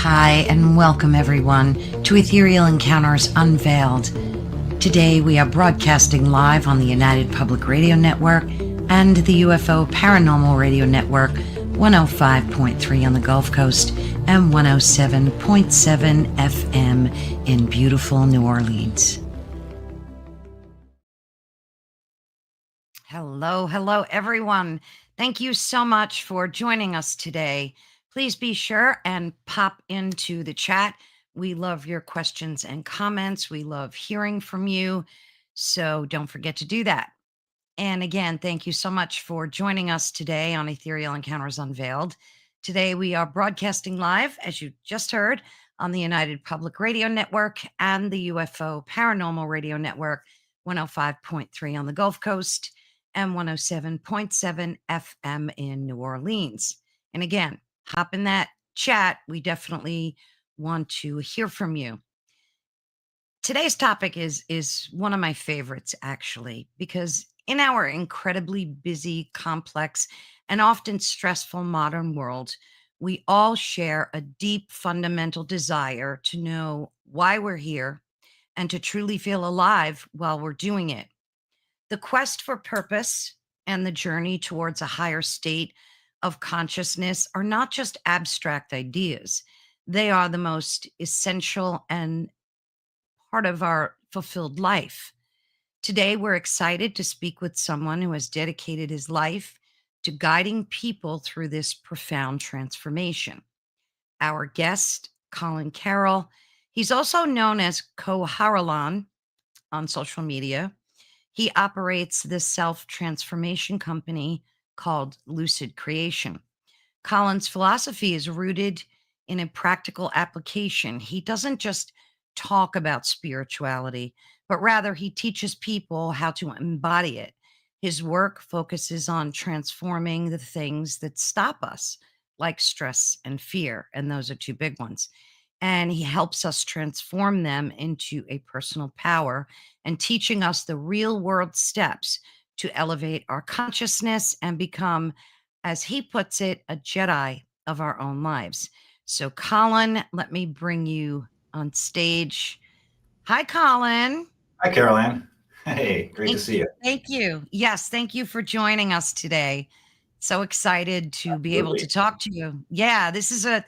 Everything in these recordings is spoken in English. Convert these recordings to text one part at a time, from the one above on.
Hi, and welcome everyone to Ethereal Encounters Unveiled. Today we are broadcasting live on the United Public Radio Network and the UFO Paranormal Radio Network, 105.3 on the Gulf Coast and 107.7 FM in beautiful New Orleans. Hello, everyone. Thank you so much for joining us today. Please be sure and pop into the chat. We love your questions and comments. We love hearing from you. So don't forget to do that. And again, thank you so much for joining us today on Ethereal Encounters Unveiled. Today we are broadcasting live, as you just heard, on the United Public Radio Network and the UFO Paranormal Radio Network, 105.3 on the Gulf Coast and 107.7 FM in New Orleans. And again, hop in that chat. We definitely want to hear from you. Today's topic is one of my favorites, actually, because in our incredibly busy, complex, and often stressful modern world, we all share a deep fundamental desire to know why we're here and to truly feel alive while we're doing it. The quest for purpose and the journey towards a higher state of consciousness are not just abstract ideas. They are the most essential and part of our fulfilled life. Today, we're excited to speak with someone who has dedicated his life to guiding people through this profound transformation. Our guest, Colin Carroll, he's also known as Ko Hara Lan on social media. He operates this self-transformation company called Lucid Creation. Colin's philosophy is rooted in a practical application. He doesn't just talk about spirituality, but rather he teaches people how to embody it. His work focuses on transforming the things that stop us, like stress and fear, and those are two big ones. And he helps us transform them into a personal power and teaching us the real world steps to elevate our consciousness and become, as he puts it, a Jedi of our own lives. So Colin, let me bring you on stage. Hi, Colin. Hi, Caroline. Hey, great to see you. Thank you. Yes, thank you for joining us today. So excited to be able to talk to you. Yeah, this is a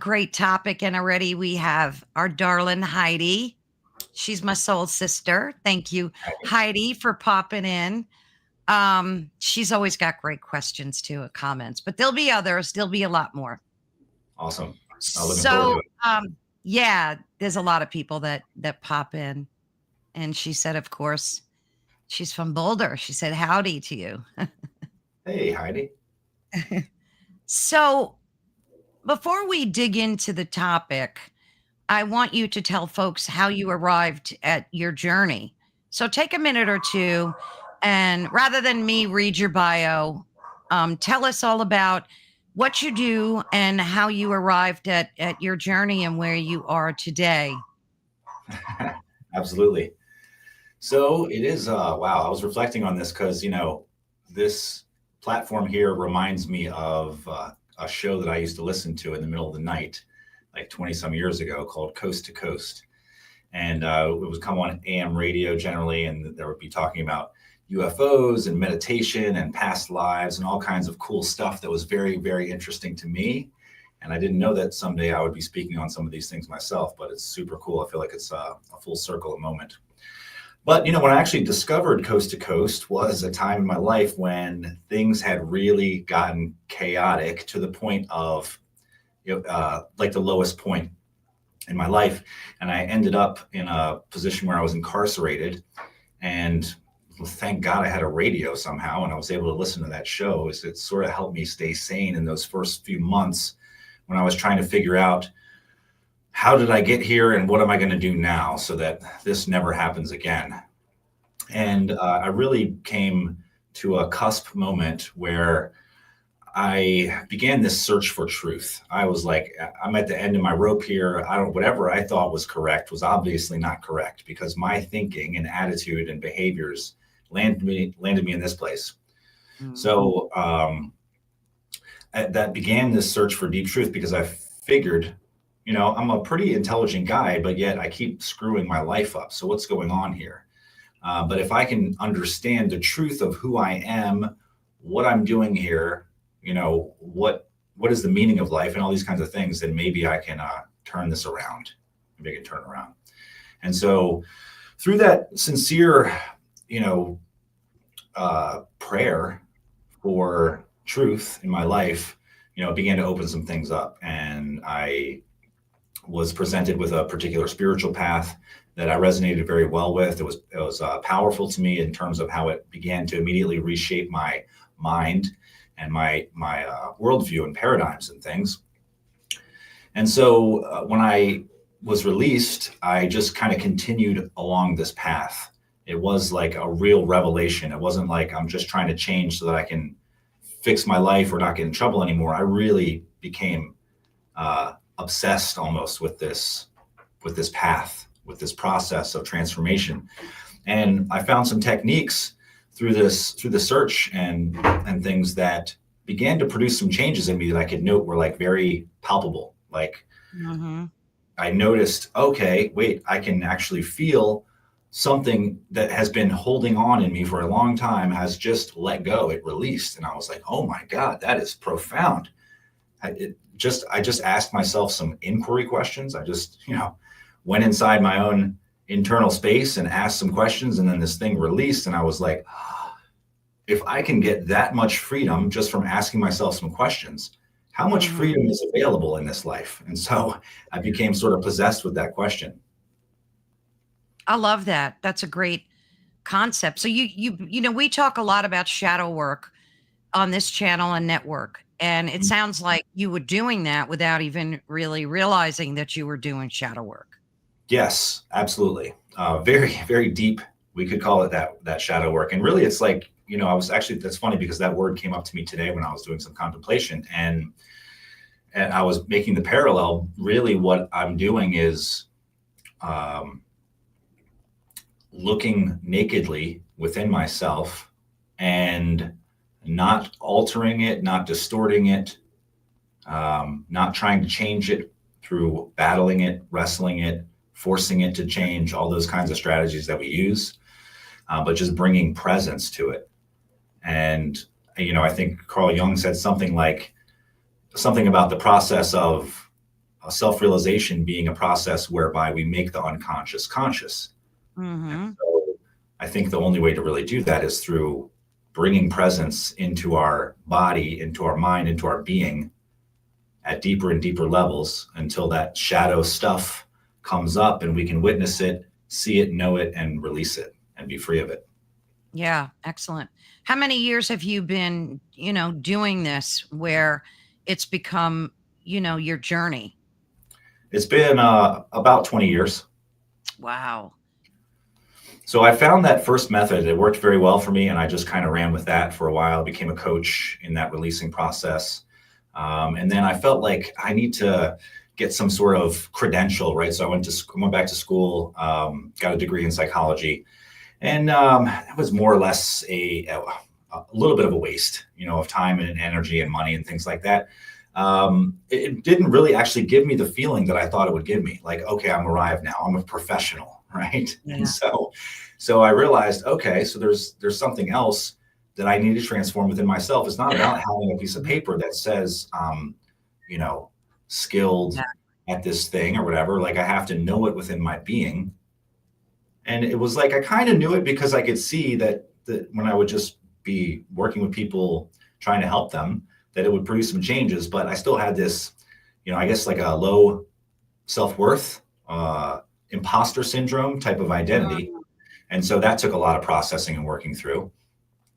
great topic, and already we have our darling Heidi. She's my soul sister. Thank you, Heidi, for popping in. She's always got great questions too, comments, but there'll be others. There'll be a lot more. Awesome. So, yeah, there's a lot of people that pop in, and she said, of course, she's from Boulder. She said, howdy to you. Hey, Heidi. So before we dig into the topic, I want you to tell folks how you arrived at your journey. So take a minute or two, and rather than me read your bio, tell us all about what you do and how you arrived at your journey and where you are today. Absolutely. So it is, wow, I was reflecting on this because, this platform here reminds me of a show that I used to listen to in the middle of the night, like 20 some years ago, called Coast to Coast. And it would come on AM radio generally, and there would be talking about UFOs and meditation and past lives and all kinds of cool stuff that was very, very interesting to me. And I didn't know that someday I would be speaking on some of these things myself, but it's super cool. I feel like it's a full circle moment. But, when I actually discovered Coast to Coast was a time in my life when things had really gotten chaotic to the point of, like the lowest point in my life. And I ended up in a position where I was incarcerated, and thank God I had a radio somehow, and I was able to listen to that show. It sort of helped me stay sane in those first few months when I was trying to figure out, how did I get here and what am I going to do now so that this never happens again? And I really came to a cusp moment where I began this search for truth. I was like, I'm at the end of my rope here. Whatever I thought was correct was obviously not correct, because my thinking and attitude and behaviors landed me in this place. Mm-hmm. So that began this search for deep truth, because I figured I'm a pretty intelligent guy, but yet I keep screwing my life up. So what's going on here? But if I can understand the truth of who I am, what I'm doing here, what is the meaning of life and all these kinds of things, then maybe I can turn this around. Maybe I can turn around. And so through that sincere, prayer for truth in my life, it began to open some things up. And I was presented with a particular spiritual path that I resonated very well with. It was powerful to me in terms of how it began to immediately reshape my mind and my worldview and paradigms and things. And so when I was released, I just kind of continued along this path. It was like a real revelation. It wasn't like I'm just trying to change so that I can fix my life or not get in trouble anymore. I really became obsessed almost with this path, with this process of transformation. And I found some techniques through the search and things that began to produce some changes in me that I could note were like very palpable. Like I noticed, okay, wait, I can actually feel something that has been holding on in me for a long time has just let go. It released. And I was like, oh my God, that is profound. I just asked myself some inquiry questions. I just, went inside my own internal space and asked some questions, and then this thing released. And I was like, if I can get that much freedom just from asking myself some questions, how much freedom is available in this life? And so I became sort of possessed with that question. I love that. That's a great concept. So we talk a lot about shadow work on this channel and network. And it sounds like you were doing that without even really realizing that you were doing shadow work. Yes, absolutely. Very, very deep. We could call it that shadow work. And really it's like, that's funny because that word came up to me today when I was doing some contemplation, and I was making the parallel. Really what I'm doing is looking nakedly within myself and not altering it, not distorting it, not trying to change it through battling it, wrestling it, forcing it to change, all those kinds of strategies that we use, but just bringing presence to it. And, I think Carl Jung said something about the process of self-realization being a process whereby we make the unconscious conscious. And so I think the only way to really do that is through bringing presence into our body, into our mind, into our being at deeper and deeper levels until that shadow stuff comes up and we can witness it, see it, know it, and release it and be free of it. Yeah, excellent. How many years have you been, doing this where it's become, your journey? It's been about 20 years. Wow. So I found that first method, it worked very well for me, and I just kind of ran with that for a while, became a coach in that releasing process. And then I felt like I need to get some sort of credential, right? So I went back to school, got a degree in psychology, and it was more or less a little bit of a waste, of time and energy and money and things like that. It didn't really actually give me the feeling that I thought it would give me. Like, okay, I'm arrived now. I'm a professional, right? Yeah. And so I realized, okay, so there's something else that I need to transform within myself. It's not about having a piece of paper that says, skilled at this thing or whatever. Like I have to know it within my being. And it was like, I kind of knew it because I could see that when I would just be working with people, trying to help them, that it would produce some changes, but I still had this, I guess like a low self-worth, imposter syndrome type of identity. And so that took a lot of processing and working through.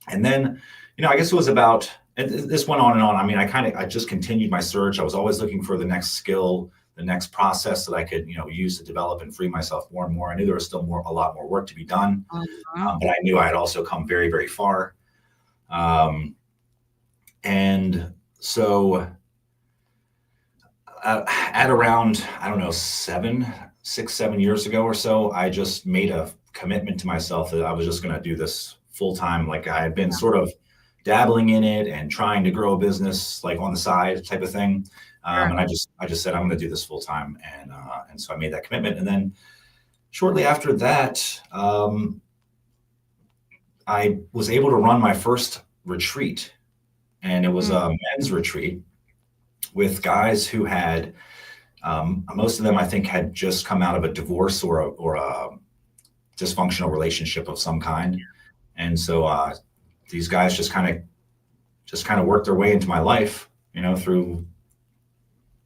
And then, I guess it was about, and this went on and on. I mean, I just continued my search. I was always looking for the next skill, the next process that I could, use to develop and free myself more and more. I knew there was still a lot more work to be done, but I knew I had also come very, very far. And so at around, I don't know, 6, 7 years ago or so, I just made a commitment to myself that I was just going to do this full time. Like I had been sort of dabbling in it and trying to grow a business like on the side type of thing. Sure. And I just said, I'm going to do this full time. And so I made that commitment. And then shortly after that, I was able to run my first retreat, and it was a men's retreat with guys who had, most of them I think had just come out of a divorce or a dysfunctional relationship of some kind. And so these guys just kind of worked their way into my life, through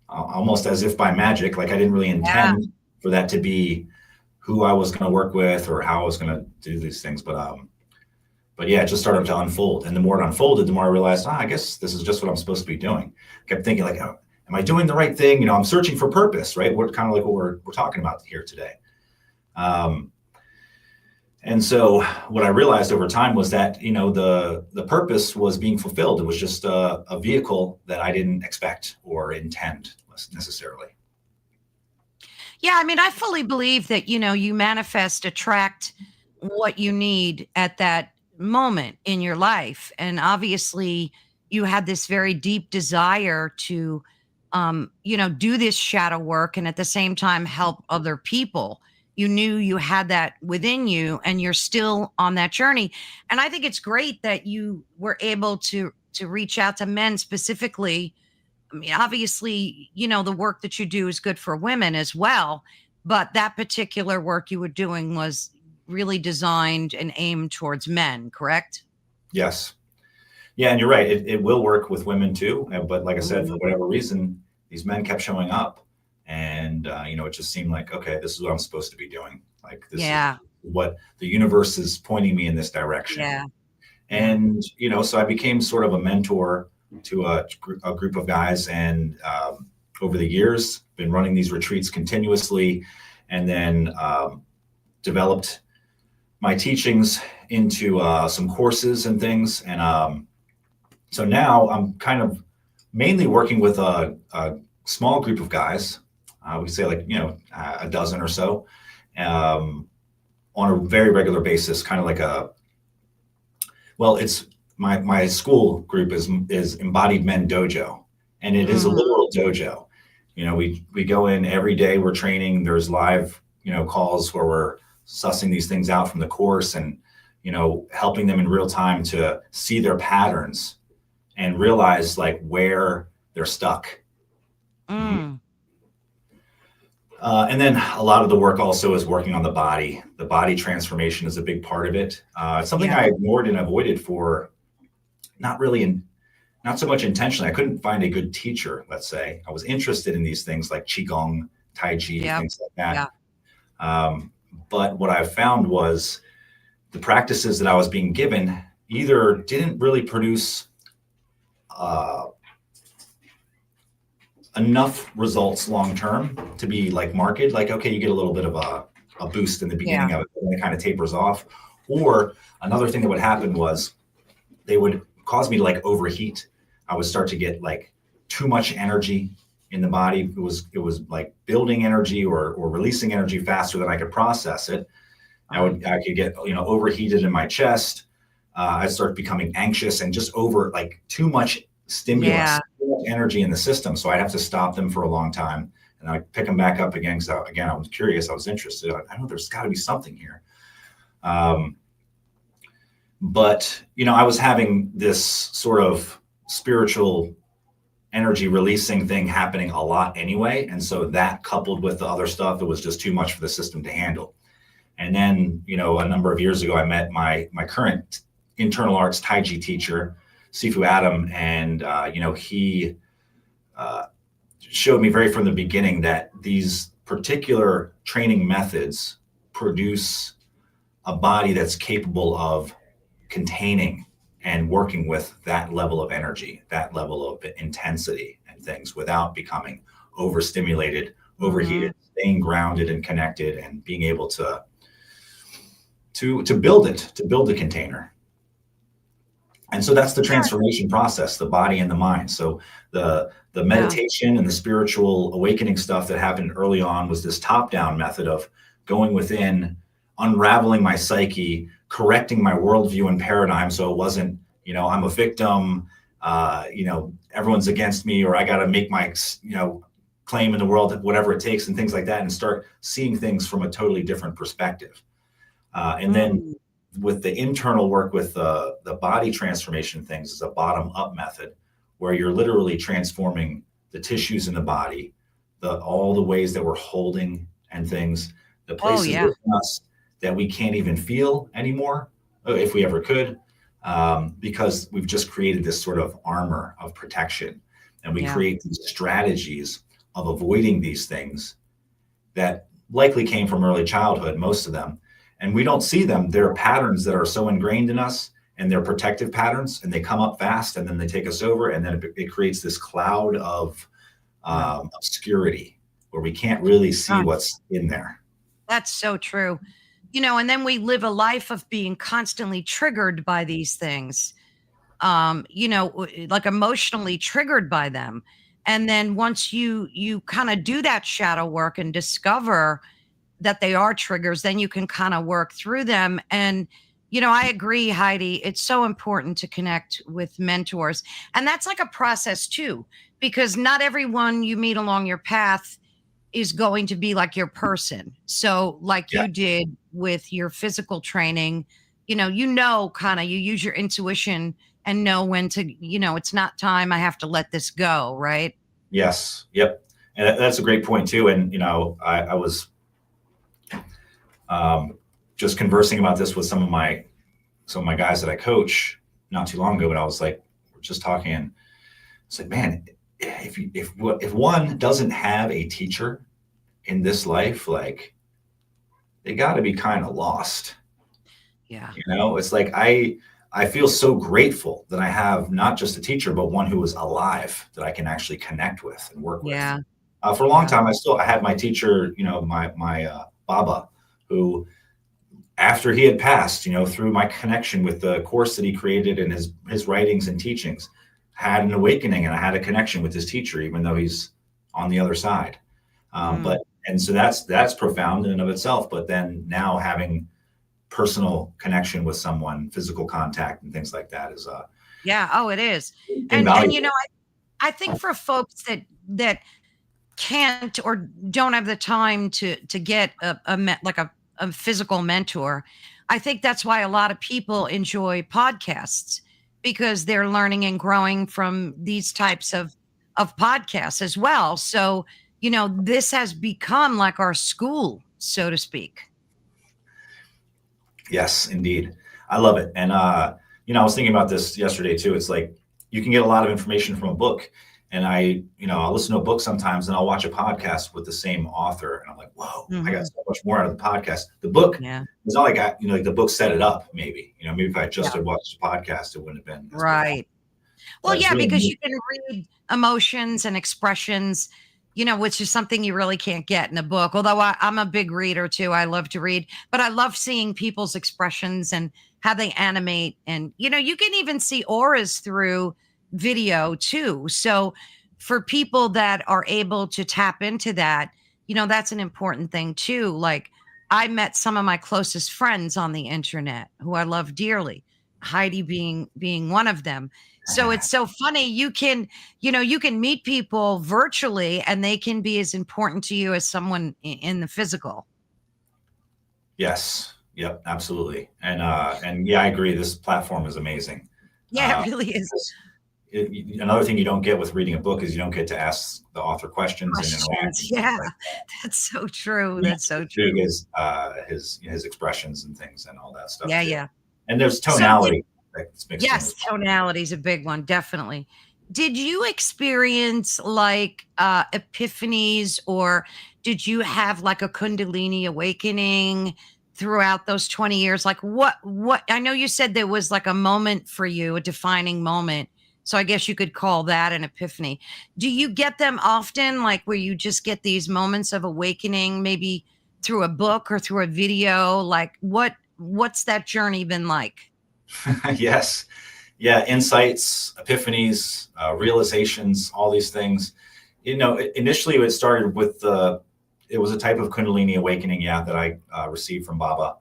almost as if by magic. Like I didn't really intend for that to be who I was going to work with or how I was going to do these things. But yeah, it just started to unfold. And the more it unfolded, the more I realized, I guess this is just what I'm supposed to be doing. I kept thinking like, oh, am I doing the right thing? I'm searching for purpose, right? We're kind of like what we're talking about here today. And so what I realized over time was that, the purpose was being fulfilled. It was just a vehicle that I didn't expect or intend necessarily. Yeah, I mean, I fully believe that, you manifest, attract what you need at that moment in your life. And obviously you had this very deep desire to, do this shadow work and at the same time help other people. You knew you had that within you and you're still on that journey. And I think it's great that you were able to reach out to men specifically. I mean, obviously, the work that you do is good for women as well, but that particular work you were doing was really designed and aimed towards men, correct? Yes. Yeah, and you're right. It will work with women too. But like I said, for whatever reason, these men kept showing up. And, it just seemed like, okay, this is what I'm supposed to be doing. Like this is what the universe is pointing me in this direction. Yeah. And, so I became sort of a mentor to a group of guys. And over the years, been running these retreats continuously, and then developed my teachings into some courses and things. And so now I'm kind of mainly working with a small group of guys. We say like, a dozen or so, on a very regular basis, kind of like it's my school group is Embodied Men Dojo, and it is a literal dojo. We go in every day, we're training, there's live, calls where we're sussing these things out from the course and, helping them in real time to see their patterns and realize like where they're stuck. And then a lot of the work also is working on the body. The body transformation is a big part of it. It's something I ignored and avoided for not so much intentionally. I couldn't find a good teacher, let's say. I was interested in these things like Qigong, Taiji, things like that. But what I found was the practices that I was being given either didn't really produce enough results long-term to be like marked, like, okay, you get a little bit of a boost in the beginning of it, and then it kind of tapers off. Or another thing that would happen was they would cause me to like overheat. I would start to get like too much energy in the body. It was like building energy or releasing energy faster than I could process it. I could get, overheated in my chest. I'd start becoming anxious and just over like too much stimulus, too much energy in the system. So I'd have to stop them for a long time, and I'd pick them back up again. So again, I was curious, I was interested. I know there's got to be something here. But, I was having this sort of spiritual energy releasing thing happening a lot anyway. And so that coupled with the other stuff, it was just too much for the system to handle. And then, a number of years ago, I met my current internal arts Taiji teacher, Sifu Adam. And, he showed me very from the beginning that these particular training methods produce a body that's capable of containing and working with that level of energy, that level of intensity and things without becoming overstimulated, overheated, staying grounded and connected, and being able to build the container. And so that's the transformation process, the body and the mind. So the meditation and the spiritual awakening stuff that happened early on was this top-down method of going within, unraveling my psyche, correcting my worldview and paradigm so it wasn't, I'm a victim, everyone's against me, or I got to make my, claim in the world, whatever it takes, and things like that, and start seeing things from a totally different perspective. And then with the internal work with the body transformation things is a bottom up method where you're literally transforming the tissues in the body, all the ways that we're holding and things, the places within us that we can't even feel anymore, if we ever could, because we've just created this sort of armor of protection, and we create these strategies of avoiding these things that likely came from early childhood, most of them. And we don't see them. They're patterns that are so ingrained in us, and they're protective patterns, and they come up fast, and then they take us over. And then it creates this cloud of obscurity where we can't really see what's in there. That's so true. And then we live a life of being constantly triggered by these things, like emotionally triggered by them. And then once you kind of do that shadow work and discover that they are triggers, then you can kind of work through them. And, I agree, Heidi, it's so important to connect with mentors. And that's like a process too, because not everyone you meet along your path is going to be like your person. So like you did with your physical training, you use your intuition and know when to, it's not time, I have to let this go, right? Yes. Yep. And that's a great point too. And, I was just conversing about this with some of my guys that I coach not too long ago, but I was like, we're just talking, and it's like, man, if one doesn't have a teacher in this life, like, they got to be kind of lost. Yeah. It's like, I feel so grateful that I have not just a teacher, but one who is alive that I can actually connect with and work with. Yeah. For a long time, I had my teacher, my Baba, who, after he had passed, through my connection with the course that he created and his writings and teachings, had an awakening, and I had a connection with his teacher, even though he's on the other side. And so that's profound in and of itself. But then now having personal connection with someone, physical contact and things like that is it is. And I think for folks that can't or don't have the time to get a physical mentor, I think that's why a lot of people enjoy podcasts, because they're learning and growing from these types of podcasts as well. So, this has become like our school, so to speak. Yes, indeed. I love it. And, I was thinking about this yesterday too. It's like, you can get a lot of information from a book, and I'll listen to a book sometimes, and I'll watch a podcast with the same author, and I'm like, whoa, I got so much more out of the podcast. The book, it's not like like the book set it up, maybe, maybe if I just had watched the podcast, it wouldn't have been. Right. Well, really because you can read emotions and expressions, which is something you really can't get in a book. Although I'm a big reader too. I love to read, but I love seeing people's expressions and how they animate. And, you can even see auras through video too. So for people that are able to tap into that, that's an important thing too. Like, I met some of my closest friends on the internet who I love dearly, Heidi being one of them. So it's so funny. You can meet people virtually, and they can be as important to you as someone in the physical. Yes. Yep. Absolutely. And I agree. This platform is amazing. Yeah, it really is. Another thing you don't get with reading a book is you don't get to ask the author questions. And interact. Yeah, that's so true. That's so true. His expressions and things and all that stuff. Yeah, too. yeah. And there's tonality. Yes, tonality is a big one, definitely. Did you experience like epiphanies, or did you have like a Kundalini awakening throughout those 20 years? Like what I know you said there was like a moment for you, a defining moment. So I guess you could call that an epiphany. Do you get them often, like where you just get these moments of awakening, maybe through a book or through a video? Like what's that journey been like? Yes. Yeah. Insights, epiphanies, realizations, all these things. Initially it started with it was a type of Kundalini awakening, that I received from Baba.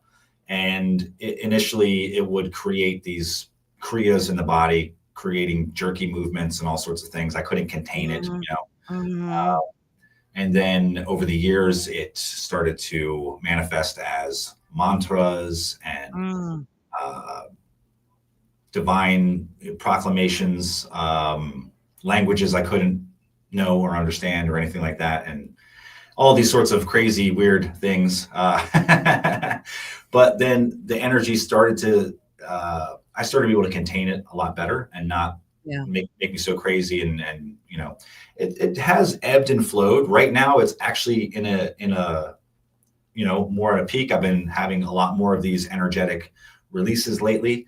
And initially it would create these kriyas in the body, creating jerky movements and all sorts of things. I couldn't contain it, Mhm. you know. Mhm. And then over the years, it started to manifest as mantras and Mm. uh, divine proclamations, languages I couldn't know or understand or anything like that, and all these sorts of crazy, weird things. But then the energy started to, I started to be able to contain it a lot better and not Yeah. make me so crazy. And you know, it has ebbed and flowed. Right now, it's actually in a you know, more at a peak. I've been having a lot more of these energetic releases lately.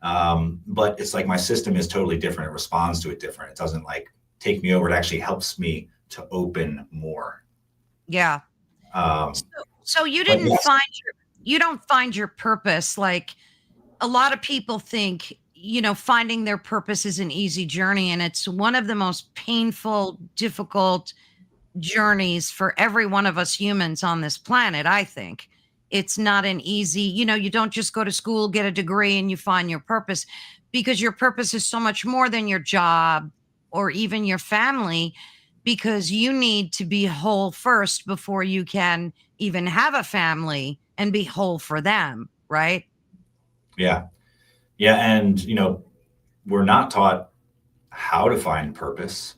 But it's like my system is totally different. It responds to it different. It doesn't like take me over. It actually helps me to open more. Yeah. So, Um, so you but didn't yes, find you don't find your purpose. Like a lot of people think, finding their purpose is an easy journey, and it's one of the most painful, difficult journeys for every one of us humans on this planet, I think. It's not an easy, you don't just go to school, get a degree, and you find your purpose, because your purpose is so much more than your job or even your family, because you need to be whole first before you can even have a family and be whole for them, right? yeah, yeah, and you know, we're not taught how to find purpose,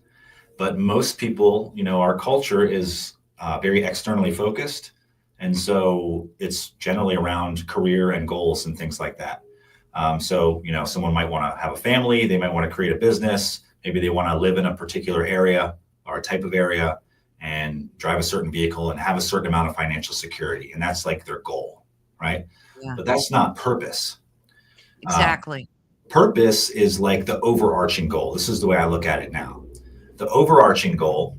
but most people, you know, our culture is very externally focused, and so it's generally around career and goals and things like that. So, you know, someone might want to have a family, they might want to create a business, maybe they want to live in a particular area or a type of area and drive a certain vehicle and have a certain amount of financial security. And that's like their goal, right? Yeah, But that's not purpose. Um, exactly. Purpose is like the overarching goal. This is the way I look at it now. The overarching goal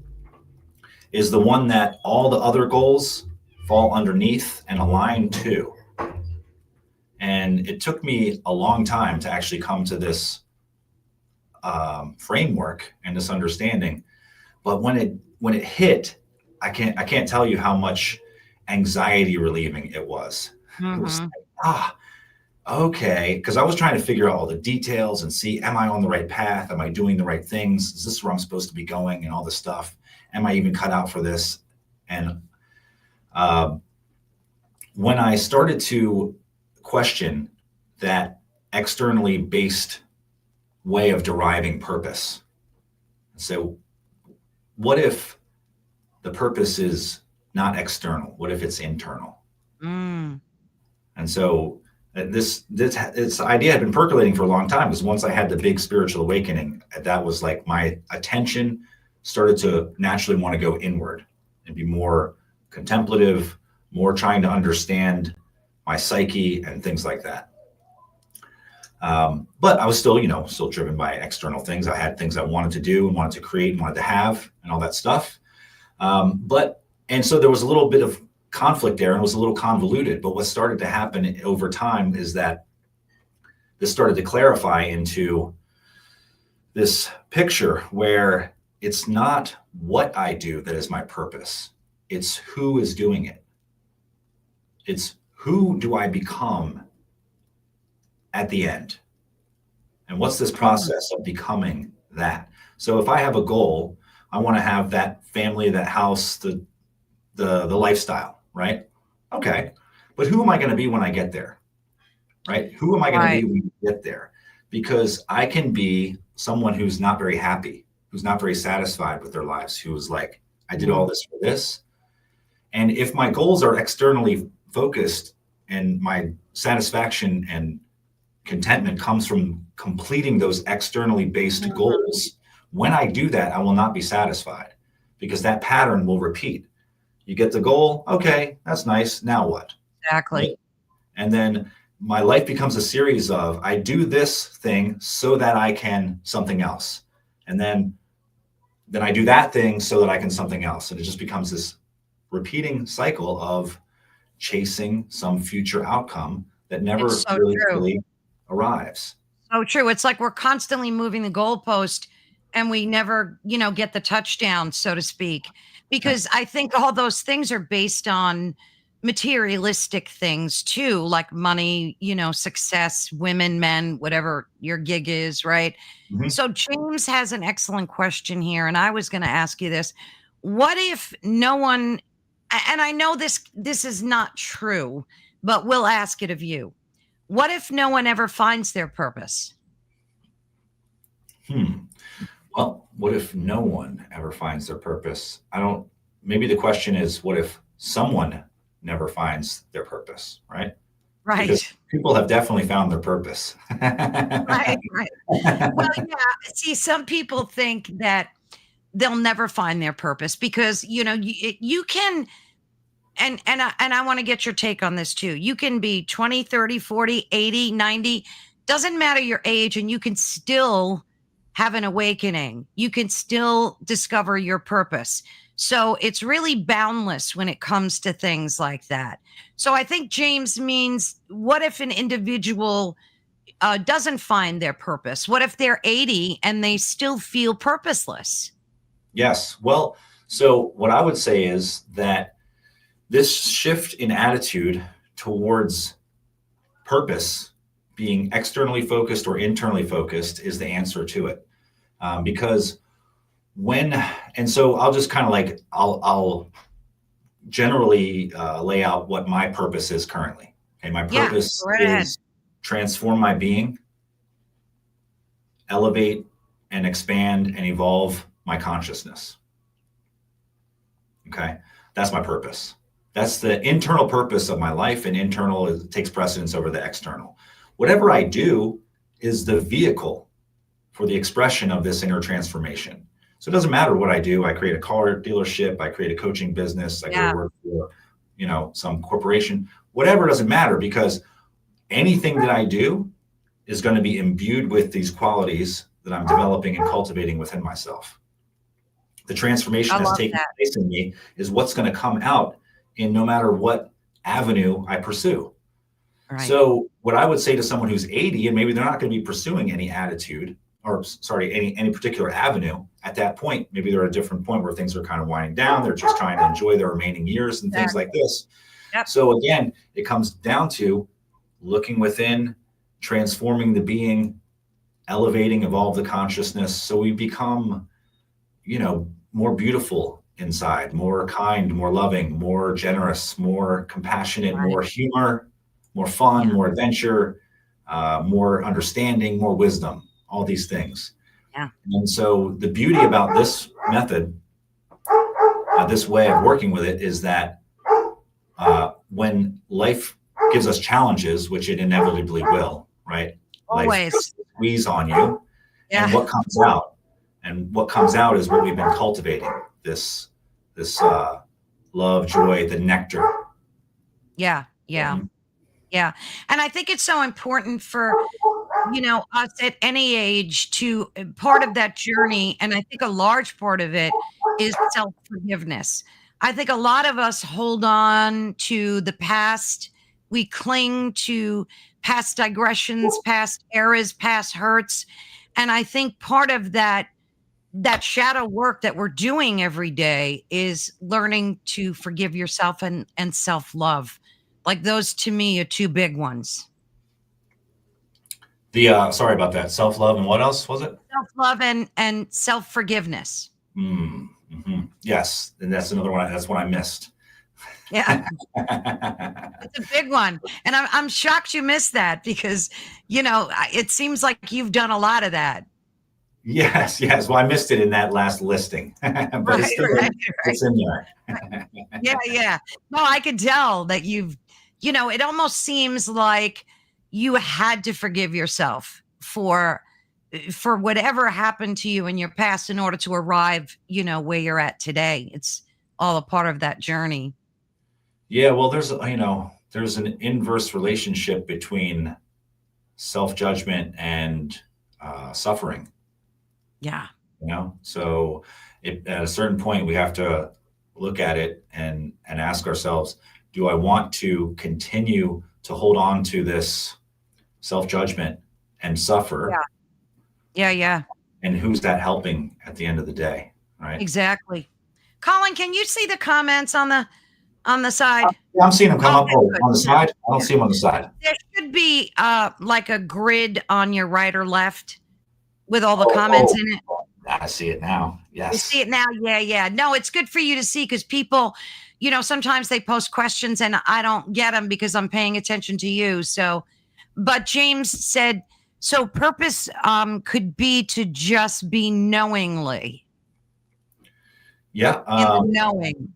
is the one that all the other goals fall underneath and align to. And it took me a long time to actually come to this framework and this understanding. But when it hit, I can't tell you how much anxiety relieving it was. It was Hmm. like, okay, because I was trying to figure out all the details and see, am I on the right path? Am I doing the right things? Is this where I'm supposed to be going and all this stuff? Am I even cut out for this? And uh, when I started to question that externally based way of deriving purpose, so what if the purpose is not external? What if it's internal? Mm. And so this idea had been percolating for a long time, because once I had the big spiritual awakening, that was like my attention started to naturally want to go inward and be more contemplative, more trying to understand my psyche and things like that. But I was still, you know, still driven by external things. I had things I wanted to do and wanted to create and wanted to have and all that stuff. And so there was a little bit of conflict there and it was a little convoluted. But what started to happen over time is that this started to clarify into this picture where it's not what I do that is my purpose, it's who is doing it. It's who do I become at the end? And what's this Mm. process of becoming that? So if I have a goal, I want to have that family, that house, the lifestyle, right? Okay. But who am I going to be when I get there? Right? Who am I going to Right. be when I get there? Because I can be someone who's not very happy, who's not very satisfied with their lives, who is like, I did all Mm. this for this. And if my goals are externally focused and my satisfaction and contentment comes from completing those externally based Mhm. goals, when I do that, I will not be satisfied because that pattern will repeat. You get the goal, okay, that's nice. Now what? Exactly. Right? And then my life becomes a series of I do this thing so that I can something else. And then I do that thing so that I can something else. And it just becomes this repeating cycle of chasing some future outcome that It's never so really true. fully arrives. So true. It's like we're constantly moving the goalpost and we never, get the touchdown, so to speak. Yeah. Because I think all those things are based on materialistic things too, like money, success, women, men, whatever your gig is, right? Mhm. So James has an excellent question here, and I was going to ask you this. What if no one, and I know this is not true, but we'll ask it of you. What if no one ever finds their purpose? Hmm. Well, what if no one ever finds their purpose? Maybe the question is, what if someone never finds their purpose, right? Because Right. people have definitely found their purpose. Right, right. Well, yeah. See, some people think that they'll never find their purpose because you can, and I want to get your take on this too. You can be 20, 30, 40, 80, 90, doesn't matter your age, and you can still have an awakening. You can still discover your purpose. So it's really boundless when it comes to things like that. So I think James means, what if an individual doesn't find their purpose? What if they're 80 and they still feel purposeless? Yes. Well, so what I would say is that this shift in attitude towards purpose, being externally focused or internally focused, is the answer to it. Because and so I'll just kind of like, I'll generally lay out what my purpose is currently. Okay. My Yeah, purpose go right ahead. is transform my being, elevate and expand and evolve my consciousness. Okay. That's my purpose. That's the internal purpose of my life, and internal takes precedence over the external. Whatever I do is the vehicle for the expression of this inner transformation. So it doesn't matter what I do. I create a car dealership, I create a coaching business, I go Yeah. work for, some corporation, whatever, doesn't matter, because anything that I do is going to be imbued with these qualities that I'm developing and cultivating within myself. The transformation I that's love taking that. place in me is what's going to come out in no matter what avenue I pursue. Right. So what I would say to someone who's 80 and maybe they're not going to be pursuing any attitude, or sorry, any particular avenue at that point, maybe they're at a different point where things are kind of winding down. They're just trying to enjoy their remaining years and things like this. Yep. So again, it comes down to looking within, transforming the being, elevating, evolve the consciousness, so we become, more beautiful inside, more kind, more loving, more generous, more compassionate, Right. more humor, more fun, Yeah. more adventure, more understanding, more wisdom, all these things. Yeah. And so the beauty about this method, this way of working with it, is that when life gives us challenges, which it inevitably will, right? Life Always. squeeze on you, Yeah. and what comes out? And what comes out is what we've been cultivating, this love, joy, the nectar. Yeah. Yeah. Yeah. And I think it's so important for, us at any age to, part of that journey. And I think a large part of it is self forgiveness. I think a lot of us hold on to the past. We cling to past digressions, past eras, past hurts. And I think part of that shadow work that we're doing every day is learning to forgive yourself and self-love. Like, those to me are two big ones. Sorry about that. Self-love, and what else was it? Self-love and self-forgiveness. Mm-hmm. Yes, and that's another one. That's one I missed. Yeah. It's a big one. And I'm shocked you missed that because, it seems like you've done a lot of that. Yes. Well, I missed it in that last listing, but Right, it's still right, it's in there. yeah, yeah. No, I could tell that it almost seems like you had to forgive yourself for whatever happened to you in your past in order to arrive, where you're at today. It's all a part of that journey. Yeah, well, there's an inverse relationship between self-judgment and suffering. Yeah. So at a certain point, we have to look at it and ask ourselves, do I want to continue to hold on to this self-judgment and suffer? Yeah. And who's that helping at the end of the day, right? Exactly. Colin, can you see the comments on On the side? Yeah, I'm seeing them come up Okay, good. on the Yeah, side. I don't yeah. see them on the side. There should be like a grid on your right or left with all the Oh, comments in it. I see it now. You see Yes. it now? Yeah, yeah. No, it's good for you to see because people, sometimes they post questions and I don't get them because I'm paying attention to you. So, but James said, so purpose could be to just be knowingly Yeah. in the knowing.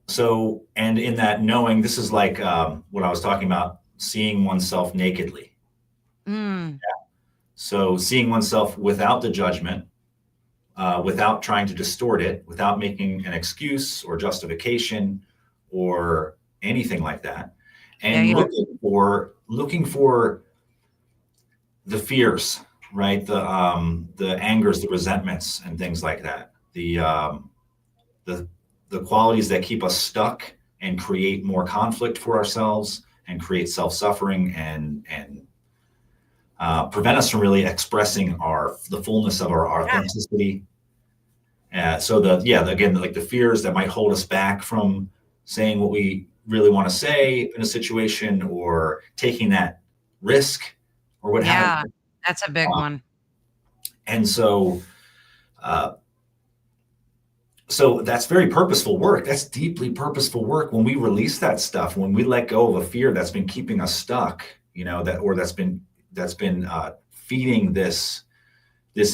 So, and in that knowing, this is like what I was talking about, seeing oneself nakedly. Mm, So, seeing oneself without the judgment, without trying to distort it, without making an excuse or justification or anything like that, and yeah. looking for the fears, right? The angers, the resentments, and things like that. The the qualities that keep us stuck and create more conflict for ourselves and create self-suffering and prevent us from really expressing the fullness of our Yeah. authenticity. Again, like the fears that might hold us back from saying what we really want to say in a situation or taking that risk or what have Yeah, you. that's a big one. And uh, so that's very purposeful work. That's deeply purposeful work. When we release that stuff, when we let go of a fear that's been keeping us stuck, that's been feeding this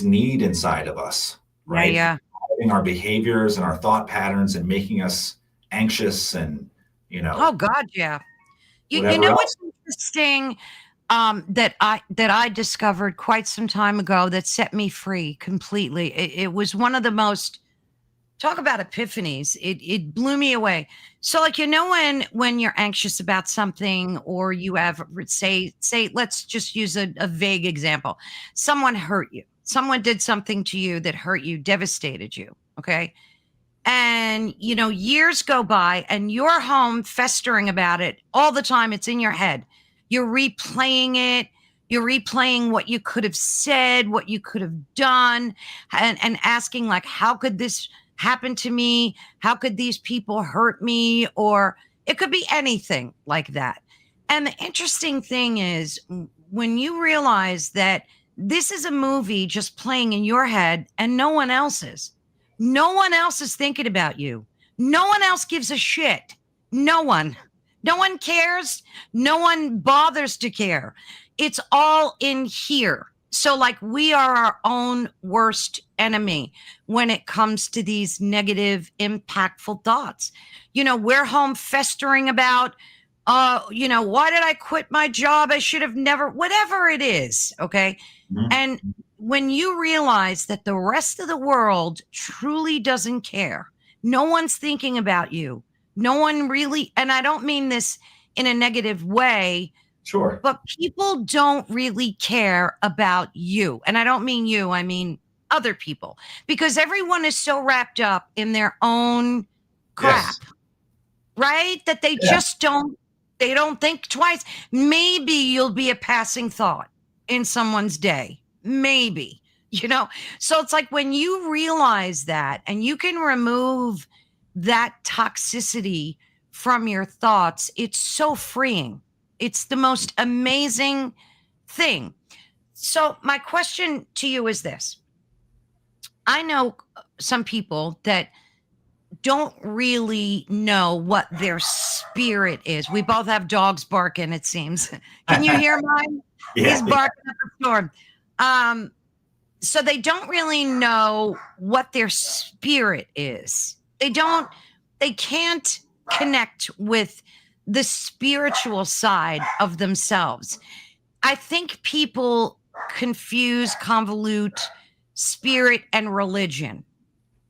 need inside of us, right? Yeah. Having our behaviors and our thought patterns and making us anxious and Oh God, yeah. You whatever know else. what's interesting that I discovered quite some time ago that set me free completely. It was one of the most talk about epiphanies. It blew me away. So like when you're anxious about something or you have say let's just use a vague example. Someone hurt you. Someone did something to you that hurt you, devastated you. Okay. And years go by and you're home festering about it all the time. It's in your head. You're replaying it. You're replaying what you could have said, what you could have done, and asking like, how could this happen to me? How could these people hurt me? Or it could be anything like that. And the interesting thing is when you realize that this is a movie just playing in your head and no one else's. No one else is thinking about you. No one else gives a shit. No one. No one cares. No one bothers to care. It's all in here. So, like, we are our own worst enemy when it comes to these negative, impactful thoughts. We're home festering about, why did I quit my job? I should have never, whatever it is. Okay. Mhm. And when you realize that the rest of the world truly doesn't care, no one's thinking about you. No one really, and I don't mean this in a negative way, Sure. but people don't really care about you. And I don't mean you, I mean other people, because everyone is so wrapped up in their own crap, Yes. right? That they Yeah. just they don't think twice. Maybe you'll be a passing thought in someone's day. Maybe, So it's like when you realize that and you can remove that toxicity from your thoughts, it's so freeing. It's the most amazing thing. So, my question to you is this. I know some people that don't really know what their spirit is. We both have dogs barking, it seems. Can you hear mine? Yeah. He's barking up a storm. So they don't really know what their spirit is. They can't connect with the spiritual side of themselves. I think people convolute spirit and religion.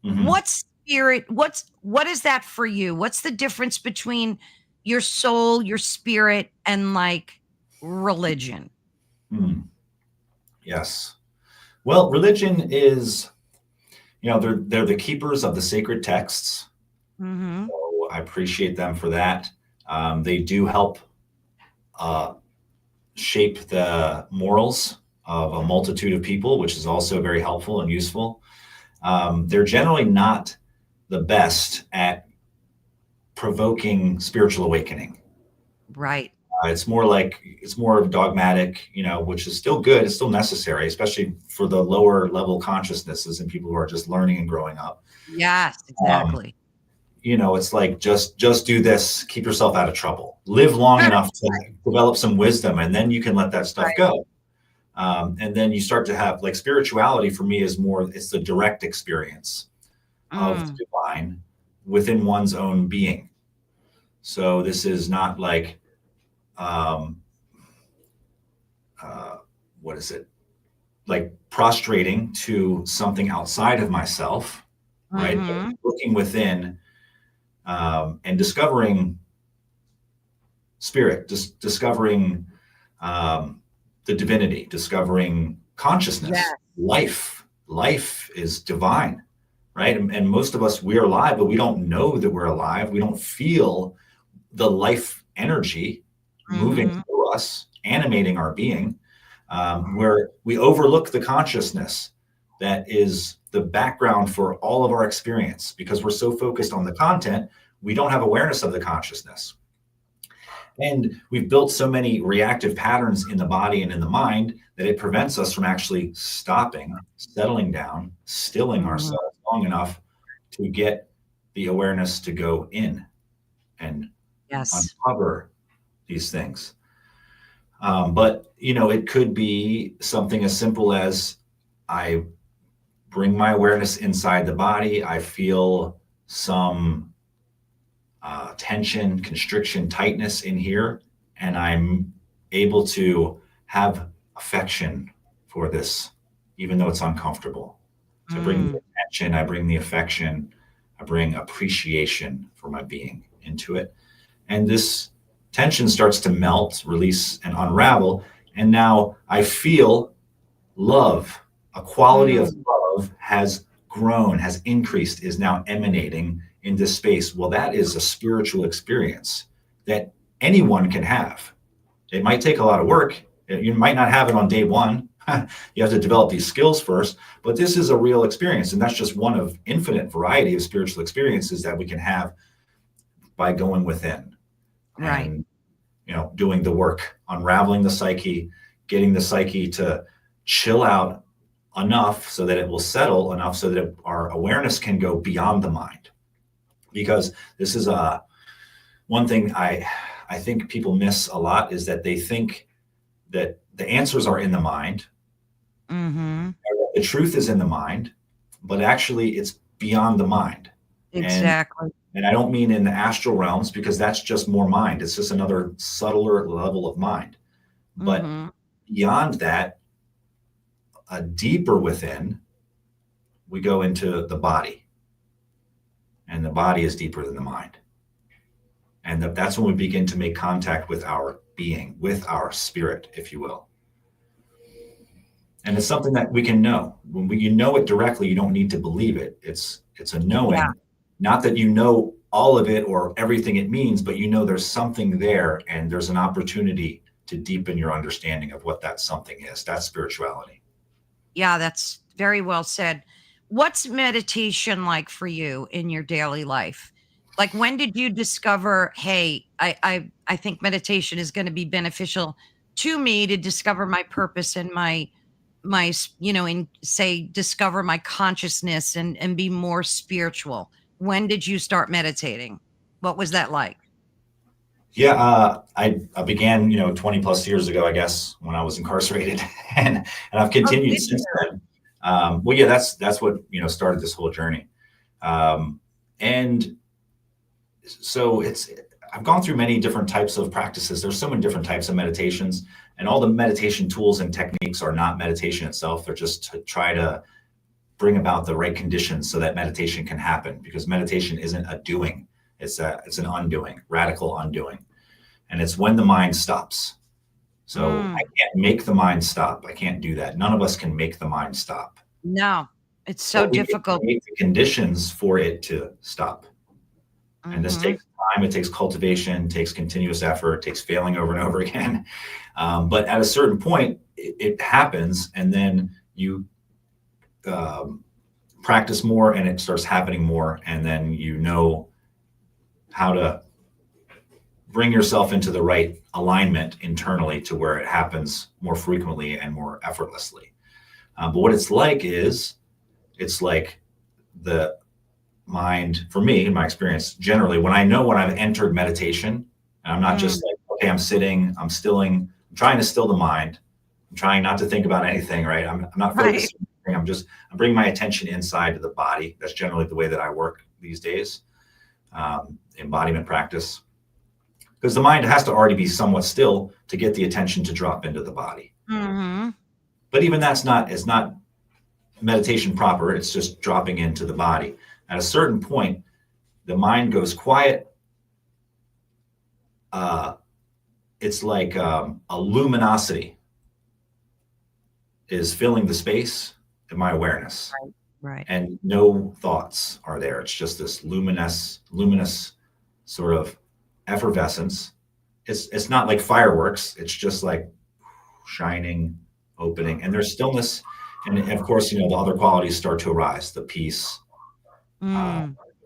Mhm. What's spirit? What is that for you? What's the difference between your soul, your spirit, and like religion? Hmm. Yes. Well, religion is, they're the keepers of the sacred texts. Mm-hmm. So I appreciate them for that. They do help shape the morals of a multitude of people, which is also very helpful and useful. They're generally not the best at provoking spiritual awakening. Right. It's more dogmatic, which is still good. It's still necessary, especially for the lower level consciousnesses and people who are just learning and growing up. Yes, Um, exactly. it's like just do this, keep yourself out of trouble, live long enough to develop some wisdom, and then you can let that stuff go. And then you start to have, like, spirituality for me is more, it's the direct experience of the divine within one's own being. So this is not like, what is it? Like prostrating to something outside of myself, right? But looking within, and discovering spirit, discovering the divinity, discovering consciousness. Life is divine, right? And most of us, we're alive, but we don't know that we're alive. We don't feel the life energy moving through us, animating our being, where we overlook the consciousness that is the background for all of our experience. Because we're so focused on the content, we don't have awareness of the consciousness. And we've built so many reactive patterns in the body and in the mind that it prevents us from actually stopping, settling down, stilling ourselves long enough to get the awareness to go in and uncover these things. But, it could be something as simple as I bring my awareness inside the body. I feel some tension, constriction, tightness in here, and I'm able to have affection for this, even though it's uncomfortable. So I bring the attention, I bring the affection, I bring appreciation for my being into it. And this tension starts to melt, release, and unravel. And now I feel love. A quality of love has grown, has increased, is now emanating in this space. Well, that is a spiritual experience that anyone can have. It might take a lot of work. You might not have it on day one. You have to develop these skills first, but this is a real experience. And that's just one of infinite variety of spiritual experiences that we can have by going within. And, doing the work, unraveling the psyche, getting the psyche to chill out enough so that it will settle enough so that our awareness can go beyond the mind. Because this is one thing I think people miss a lot, is that they think that the answers are in the mind. The truth is in the mind, but actually it's beyond the mind. Exactly. And I don't mean in the astral realms, because that's just more mind. It's just another subtler level of mind. But beyond that, deeper within, we go into the body. And the body is deeper than the mind. And that's when we begin to make contact with our being, with our spirit, if you will. And it's something that we can know. When you know it directly, you don't need to believe it. It's a knowing. Not that you know all of it or everything it means, but there's something there, and there's an opportunity to deepen your understanding of what that something is. That's spirituality. Yeah, that's very well said. What's meditation like for you in your daily life? Like, when did you discover, hey, I think meditation is going to be beneficial to me to discover my purpose and discover my consciousness and be more spiritual? When did you start meditating? What was that like? Yeah, I began, 20 plus years ago, I guess, when I was incarcerated, and I've continued since then. Well, yeah, that's what, started this whole journey. And so I've gone through many different types of practices. There's so many different types of meditations, and all the meditation tools and techniques are not meditation itself. They're just to try to bring about the right conditions so that meditation can happen, because meditation isn't a doing. It's an undoing, radical undoing. And it's when the mind stops. So I can't make the mind stop. I can't do that. None of us can make the mind stop. No, it's so difficult. We make the conditions for it to stop. And this takes time. It takes cultivation, takes continuous effort, takes failing over and over again. But at a certain point, it happens, and then you practice more, and it starts happening more, and then how to bring yourself into the right alignment internally to where it happens more frequently and more effortlessly. But what it's like is, it's like the mind, for me, in my experience, generally, when I've entered meditation, and I'm not just like, okay, I'm sitting, I'm trying to still the mind. I'm trying not to think about anything, right? I'm not focusing. I'm bringing my attention inside to the body. That's generally the way that I work these days. Embodiment practice. Because the mind has to already be somewhat still to get the attention to drop into the body. Mm-hmm. But even it's not meditation proper. It's just dropping into the body. At a certain point, the mind goes quiet. It's like a luminosity is filling the space in my awareness. Right. And no thoughts are there. It's just this luminous sort of effervescence. It's not like fireworks. It's just like shining, opening, and there's stillness. And of course, the other qualities start to arise: the peace,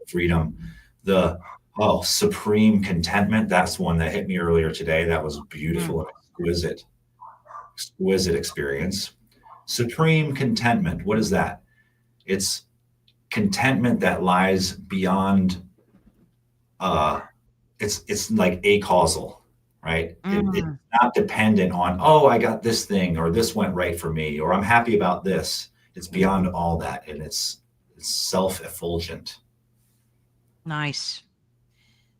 freedom, the supreme contentment. That's one that hit me earlier today. That was beautiful, exquisite experience. Supreme contentment. What is that? It's contentment that lies beyond. It's like acausal, right? It's not dependent on, I got this thing, or this went right for me, or I'm happy about this. It's beyond all that, and it's self-effulgent. Nice.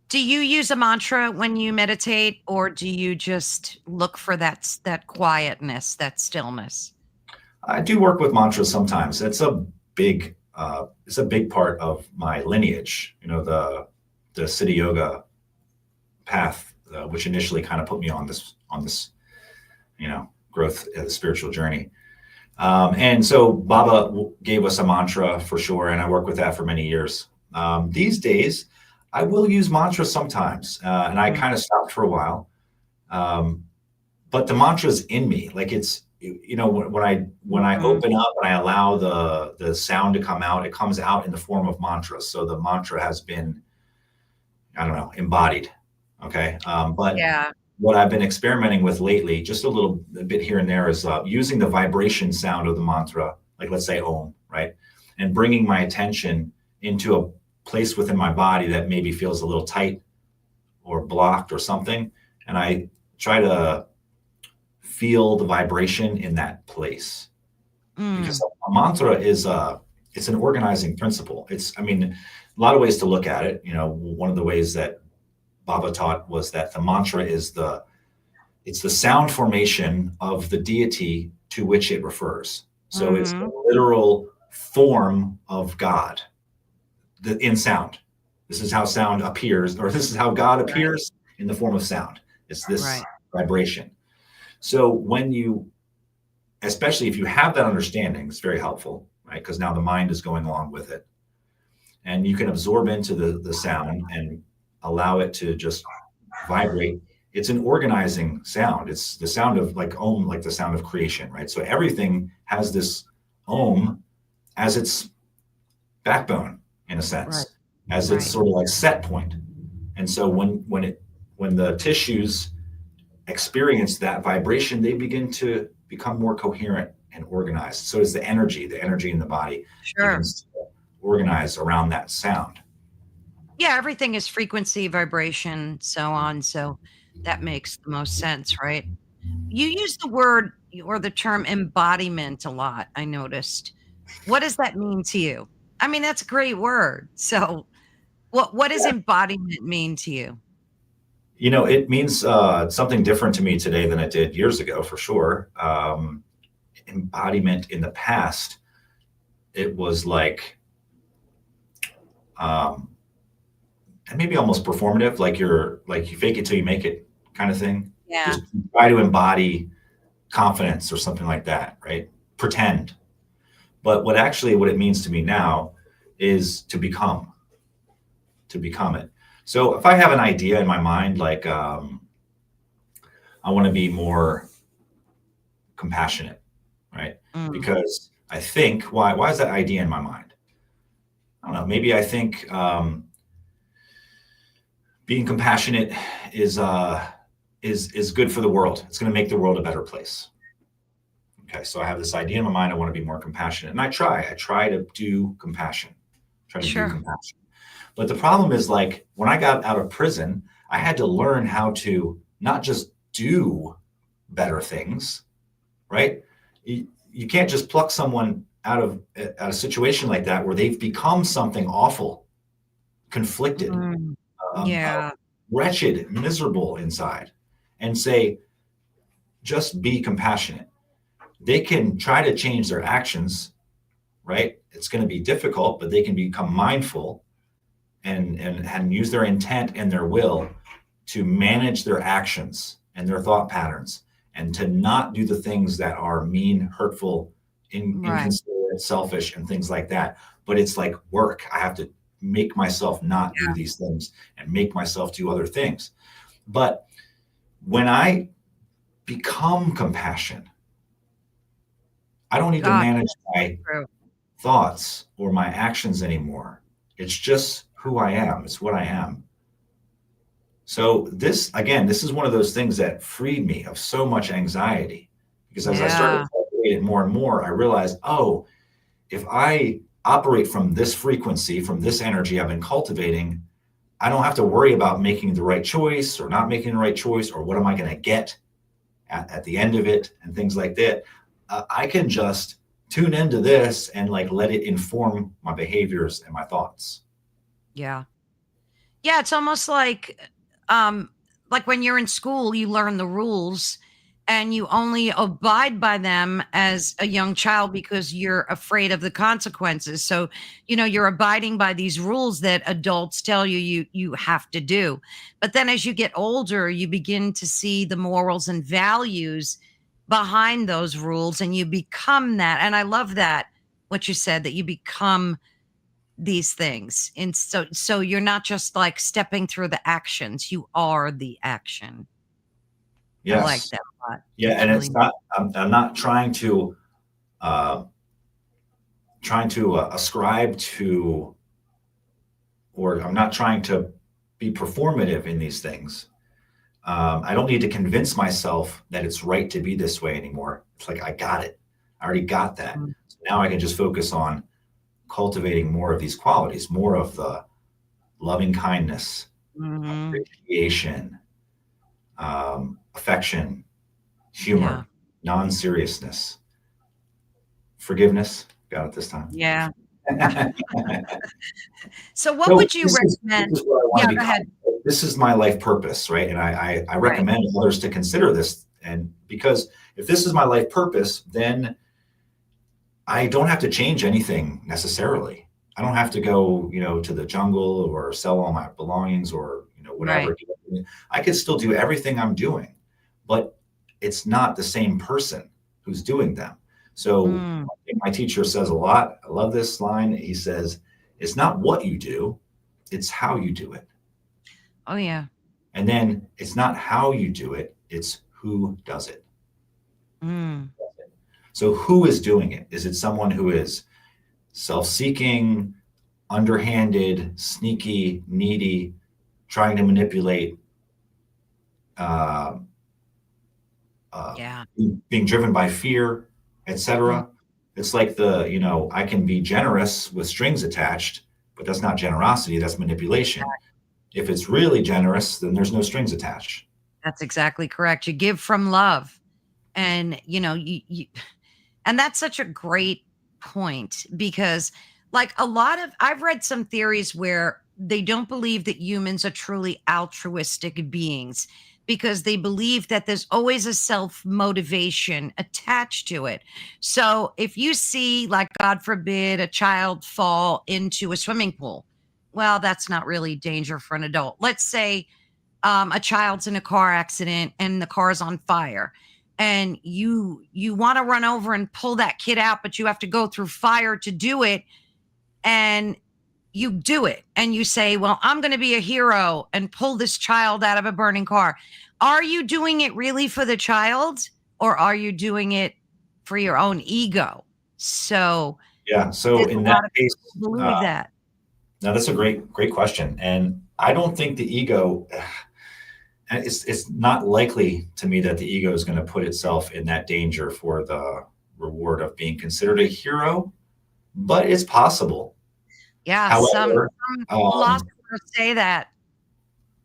Do you use a mantra when you meditate, or do you just look for that quietness, that stillness? I do work with mantras sometimes. It's a big part of my lineage. The Siddha Yoga path, which initially kind of put me on this growth of the spiritual journey. And so Baba gave us a mantra for sure, and I worked with that for many years. These days, I will use mantras sometimes, and I kind of stopped for a while. But the mantra's in me. Like it's, when I open up and I allow the sound to come out, it comes out in the form of mantras. So the mantra has been, embodied. Okay. But what I've been experimenting with lately, just a bit here and there, is using the vibration sound of the mantra, like let's say Om, right? And bringing my attention into a place within my body that maybe feels a little tight or blocked or something. And I try to feel the vibration in that place. Because a mantra is it's an organizing principle. It's, a lot of ways to look at it. One of the ways that Baba taught was that the mantra is it's the sound formation of the deity to which it refers. So it's the literal form of God in sound. This is how sound appears, or this is how God appears in the form of sound. It's this vibration. So especially if you have that understanding, it's very helpful, right? Because now the mind is going along with it. And you can absorb into the sound and allow it to just vibrate. It's an organizing sound. It's the sound of like Om, like the sound of creation, right? So everything has this Om as its backbone, in a sense, as its sort of like set point. And so when the tissues experience that vibration, they begin to become more coherent and organized. So is the energy in the body begins to organize around that sound. Yeah, everything is frequency, vibration, so on. So that makes the most sense, right? You use the word or the term embodiment a lot, I noticed. What does that mean to you? That's a great word. So what does embodiment mean to you? It means something different to me today than it did years ago, for sure. Embodiment in the past, it was like, and maybe almost performative, like you fake it till you make it kind of thing. Yeah. Just try to embody confidence or something like that, right? Pretend. But what it means to me now is to become it. So if I have an idea in my mind, like I want to be more compassionate, right? Because I think, why is that idea in my mind? I don't know. Maybe I think being compassionate is good for the world. It's going to make the world a better place. Okay, so I have this idea in my mind. I want to be more compassionate, and I try to do compassion, Sure. But the problem is, like, when I got out of prison, I had to learn how to not just do better things, right? You can't just pluck someone out of a situation like that where they've become something awful, conflicted, Yeah. wretched, miserable inside, and say, just be compassionate. They can try to change their actions, right? It's going to be difficult, but they can become mindful and use their intent and their will to manage their actions and their thought patterns, and to not do the things that are mean, hurtful, inconsiderate, selfish, and things like that. But it's like work. I have to make myself not do these things and make myself do other things. But when I become compassion, I don't need to manage my thoughts or my actions anymore. It's just who I am. It's what I am. So this is one of those things that freed me of so much anxiety, because as I started to cultivate it more and more, I realized, oh, if I operate from this frequency, from this energy I've been cultivating, I don't have to worry about making the right choice or not making the right choice, or what am I going to get at the end of it, and things like that. I can just tune into this and like let it inform my behaviors and my thoughts. Yeah. Yeah, it's almost like when you're in school, you learn the rules and you only abide by them as a young child because you're afraid of the consequences. So, you're abiding by these rules that adults tell you have to do. But then as you get older, you begin to see the morals and values behind those rules, and you become that. And I love that, what you said, that you become these things. And so you're not just like stepping through the actions, you are the action. Yes. I like that a lot. Yeah. It's and really it's not, I'm not trying to ascribe to, or I'm not trying to be performative in these things. I don't need to convince myself that it's right to be this way anymore. It's like, I got it. I already got that. So now I can just focus on cultivating more of these qualities, more of the loving kindness, appreciation, affection, humor, non-seriousness, forgiveness. Got it this time. Yeah. So what would you recommend? This is what I want to become. This is my life purpose, right? And I recommend others to consider this. And because if this is my life purpose, then I don't have to change anything necessarily. I don't have to go, to the jungle or sell all my belongings or, whatever. I could still do everything I'm doing, but it's not the same person who's doing them. So my teacher says a lot. I love this line. He says, it's not what you do, it's how you do it. Oh, yeah. And then it's not how you do it, it's who does it. So who is doing it? Is it someone who is self-seeking, underhanded, sneaky, needy, trying to manipulate, being driven by fear, etc.? It's like I can be generous with strings attached, but that's not generosity, that's manipulation. If it's really generous, then there's no strings attached. That's exactly correct. You give from love. And, and that's such a great point, because I've read some theories where they don't believe that humans are truly altruistic beings, because they believe that there's always a self-motivation attached to it. So if you see, like, God forbid, a child fall into a swimming pool, well, that's not really danger for an adult. Let's say a child's in a car accident and the car's on fire, and you want to run over and pull that kid out, but you have to go through fire to do it. And you do it and you say, well, I'm going to be a hero and pull this child out of a burning car. Are you doing it really for the child, or are you doing it for your own ego? So in that case, believe that. Now that's a great question. And I don't think the ego, it's not likely to me that the ego is going to put itself in that danger for the reward of being considered a hero, but it's possible. Yeah, However, some um, philosophers say that.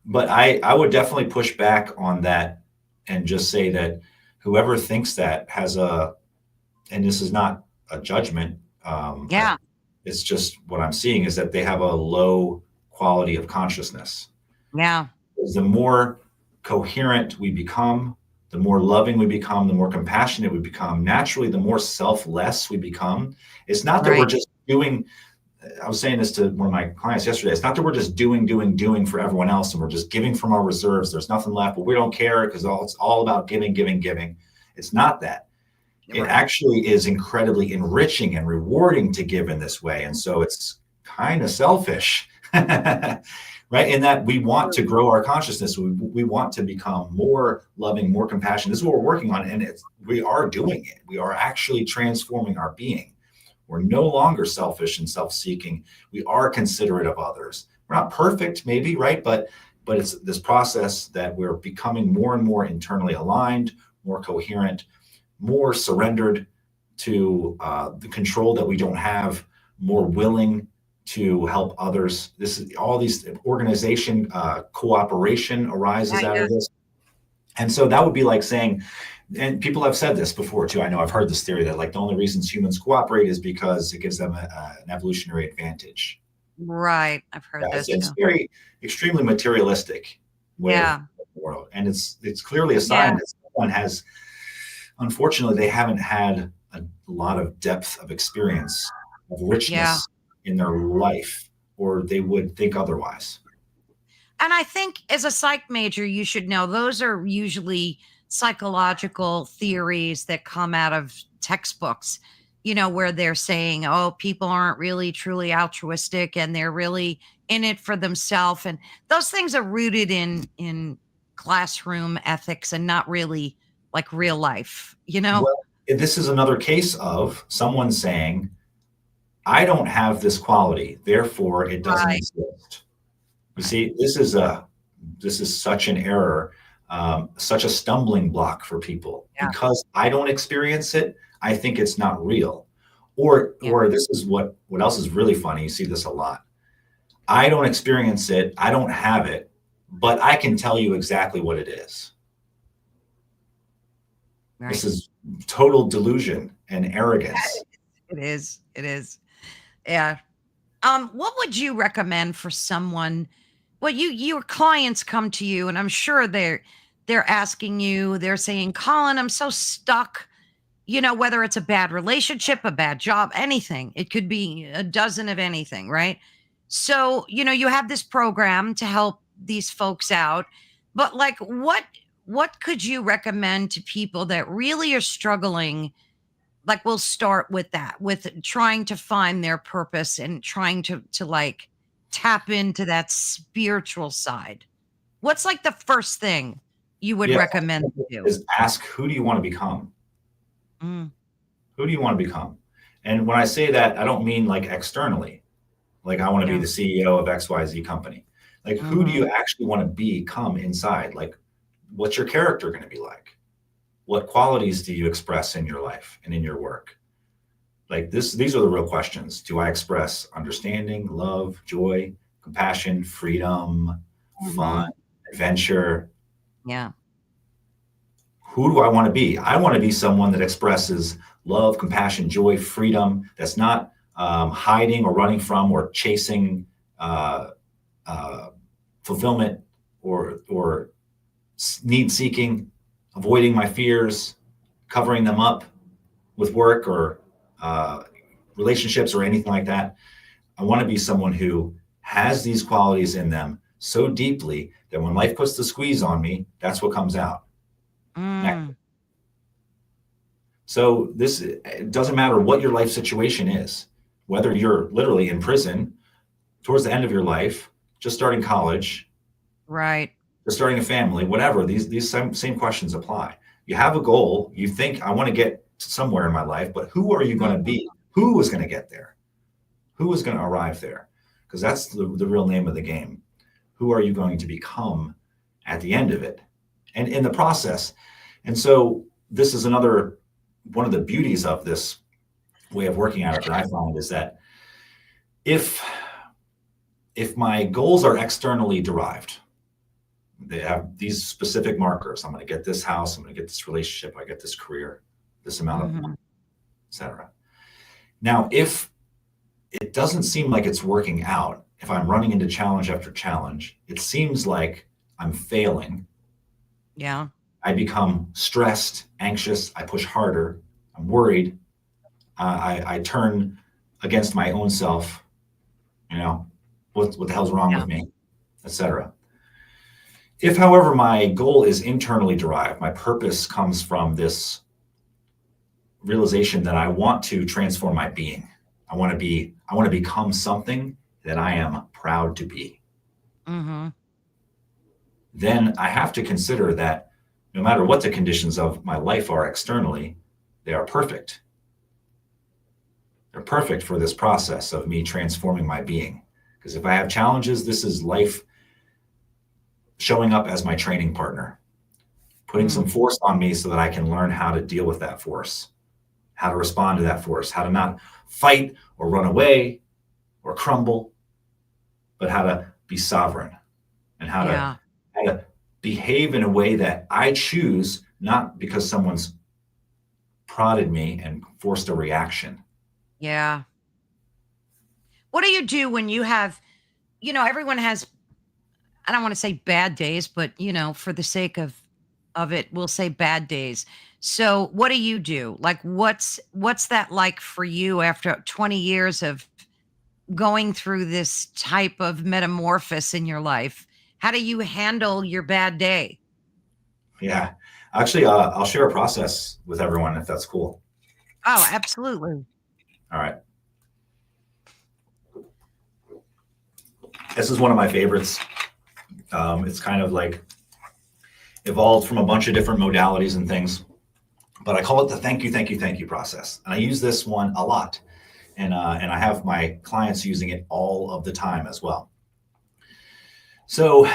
but I would definitely push back on that and just say that whoever thinks that has and this is not a judgment, Yeah, it's just what I'm seeing is that they have a low quality of consciousness. yeah, The more coherent we become, the more loving we become, the more compassionate we become, naturally, the more selfless we become. It's not that we're right, just doing, I was saying this to one of my clients yesterday. It's not that we're just doing for everyone else and we're just giving from our reserves. There's nothing left, but we don't care because it's all about giving. It's not that. It right. actually is incredibly enriching and rewarding to give in this way. And so it's kind of selfish, right? In that we want to grow our consciousness. We want to become more loving, more compassionate. This is what we're working on. And we are doing it. We are actually transforming our being. We're no longer selfish and self-seeking. We are considerate of others. We're not perfect, maybe, right? But it's this process that we're becoming more and more internally aligned, more coherent, more surrendered to the control that we don't have, more willing to help others. This is all these organization cooperation arises Yeah, out yeah. of this. And so that would be like saying, and people have said this before too. I know I've heard this theory that like the only reasons humans cooperate is because it gives them an evolutionary advantage. Right. I've heard Yeah, this it's too. very extremely materialistic way of Yeah, the world, and it's clearly a sign yeah, that someone has. Unfortunately, they haven't had a lot of depth of experience, of yeah. richness in their life, or they would think otherwise. And I think as a psych major, you should know those are usually psychological theories that come out of textbooks, where they're saying, oh, people aren't really truly altruistic and they're really in it for themselves. And those things are rooted in classroom ethics and not really like real life. Well, this is another case of someone saying, I don't have this quality, therefore it doesn't Right, exist. You right. see, this is such an error, such a stumbling block for people. Yeah, Because I don't experience it, I think it's not real. yeah. Or this is what else is really funny. You see this a lot. I don't experience it, I don't have it, but I can tell you exactly what it is. This Right. is total delusion and arrogance. It is. It is. Yeah. What would you recommend for someone? Well, your clients come to you, and I'm sure they're asking you, they're saying, Colin, I'm so stuck, whether it's a bad relationship, a bad job, anything. It could be a dozen of anything, right? So, you have this program to help these folks out, but like what could you recommend to people that really are struggling? Like we'll start with that, with trying to find their purpose and trying to like tap into that spiritual side. What's like the first thing you would Yeah, recommend to do? is ask, who do you want to become? Mm, Who do you want to become? And when I say that, I don't mean like externally, like I want to be yeah. the CEO of XYZ company. Like, who do Hmm. you actually want to become inside? Like, what's your character going to be like? What qualities do you express in your life and in your work? Like these are the real questions. Do I express understanding, love, joy, compassion, freedom, fun, Hmm. adventure? Yeah. Who do I want to be? I want to be someone that expresses love, compassion, joy, freedom, that's not hiding or running from or chasing uh, uh, fulfillment or need seeking, avoiding my fears, covering them up with work or uh, relationships or anything like that. I want to be someone who has these qualities in them so deeply that when life puts the squeeze on me, that's what comes out. Mm, So this, it doesn't matter what your life situation is, whether you're literally in prison towards the end of your life, just starting college, right. just starting a family, whatever, these same questions apply. You have a goal, you think I want to get somewhere in my life, but who are you going to Mhm. be? Who is going to get there? Who is going to arrive there? because that's the real name of the game. Who are you going to become at the end of it and in the process? And so this is another one of the beauties of this way of working at it that I find is that if my goals are externally derived, they have these specific markers. I'm going to get this house. I'm going to get this relationship. I get this career, this amount of money, etc. Now, if it doesn't seem like it's working out, if I'm running into challenge after challenge, it seems like I'm failing. Yeah. I become stressed, anxious. I push harder. I'm worried. I turn against my own self. What the hell's wrong with me, etc. If, however, my goal is internally derived, my purpose comes from this realization that I want to transform my being. I want to become something that I am proud to be. Then I have to consider that no matter what the conditions of my life are externally, they are perfect. They're perfect for this process of me transforming my being. Because if I have challenges, this is life showing up as my training partner, putting some force on me so that I can learn how to deal with that force, how to respond to that force, how to not fight or run away or crumble, but how to be sovereign and how to behave in a way that I choose, not because someone's prodded me and forced a reaction. Yeah. What do you do when you have, everyone has, I don't want to say bad days, but for the sake of it, we'll say bad days. So what do you do? Like what's that like for you after 20 years of going through this type of metamorphosis in your life? How do you handle your bad day? Yeah. Actually, I'll share a process with everyone if that's cool. Oh, absolutely. All right. This is one of my favorites. It's kind of like evolved from a bunch of different modalities and things, but I call it the thank you process. And I use this one a lot. And I have my clients using it all of the time as well. So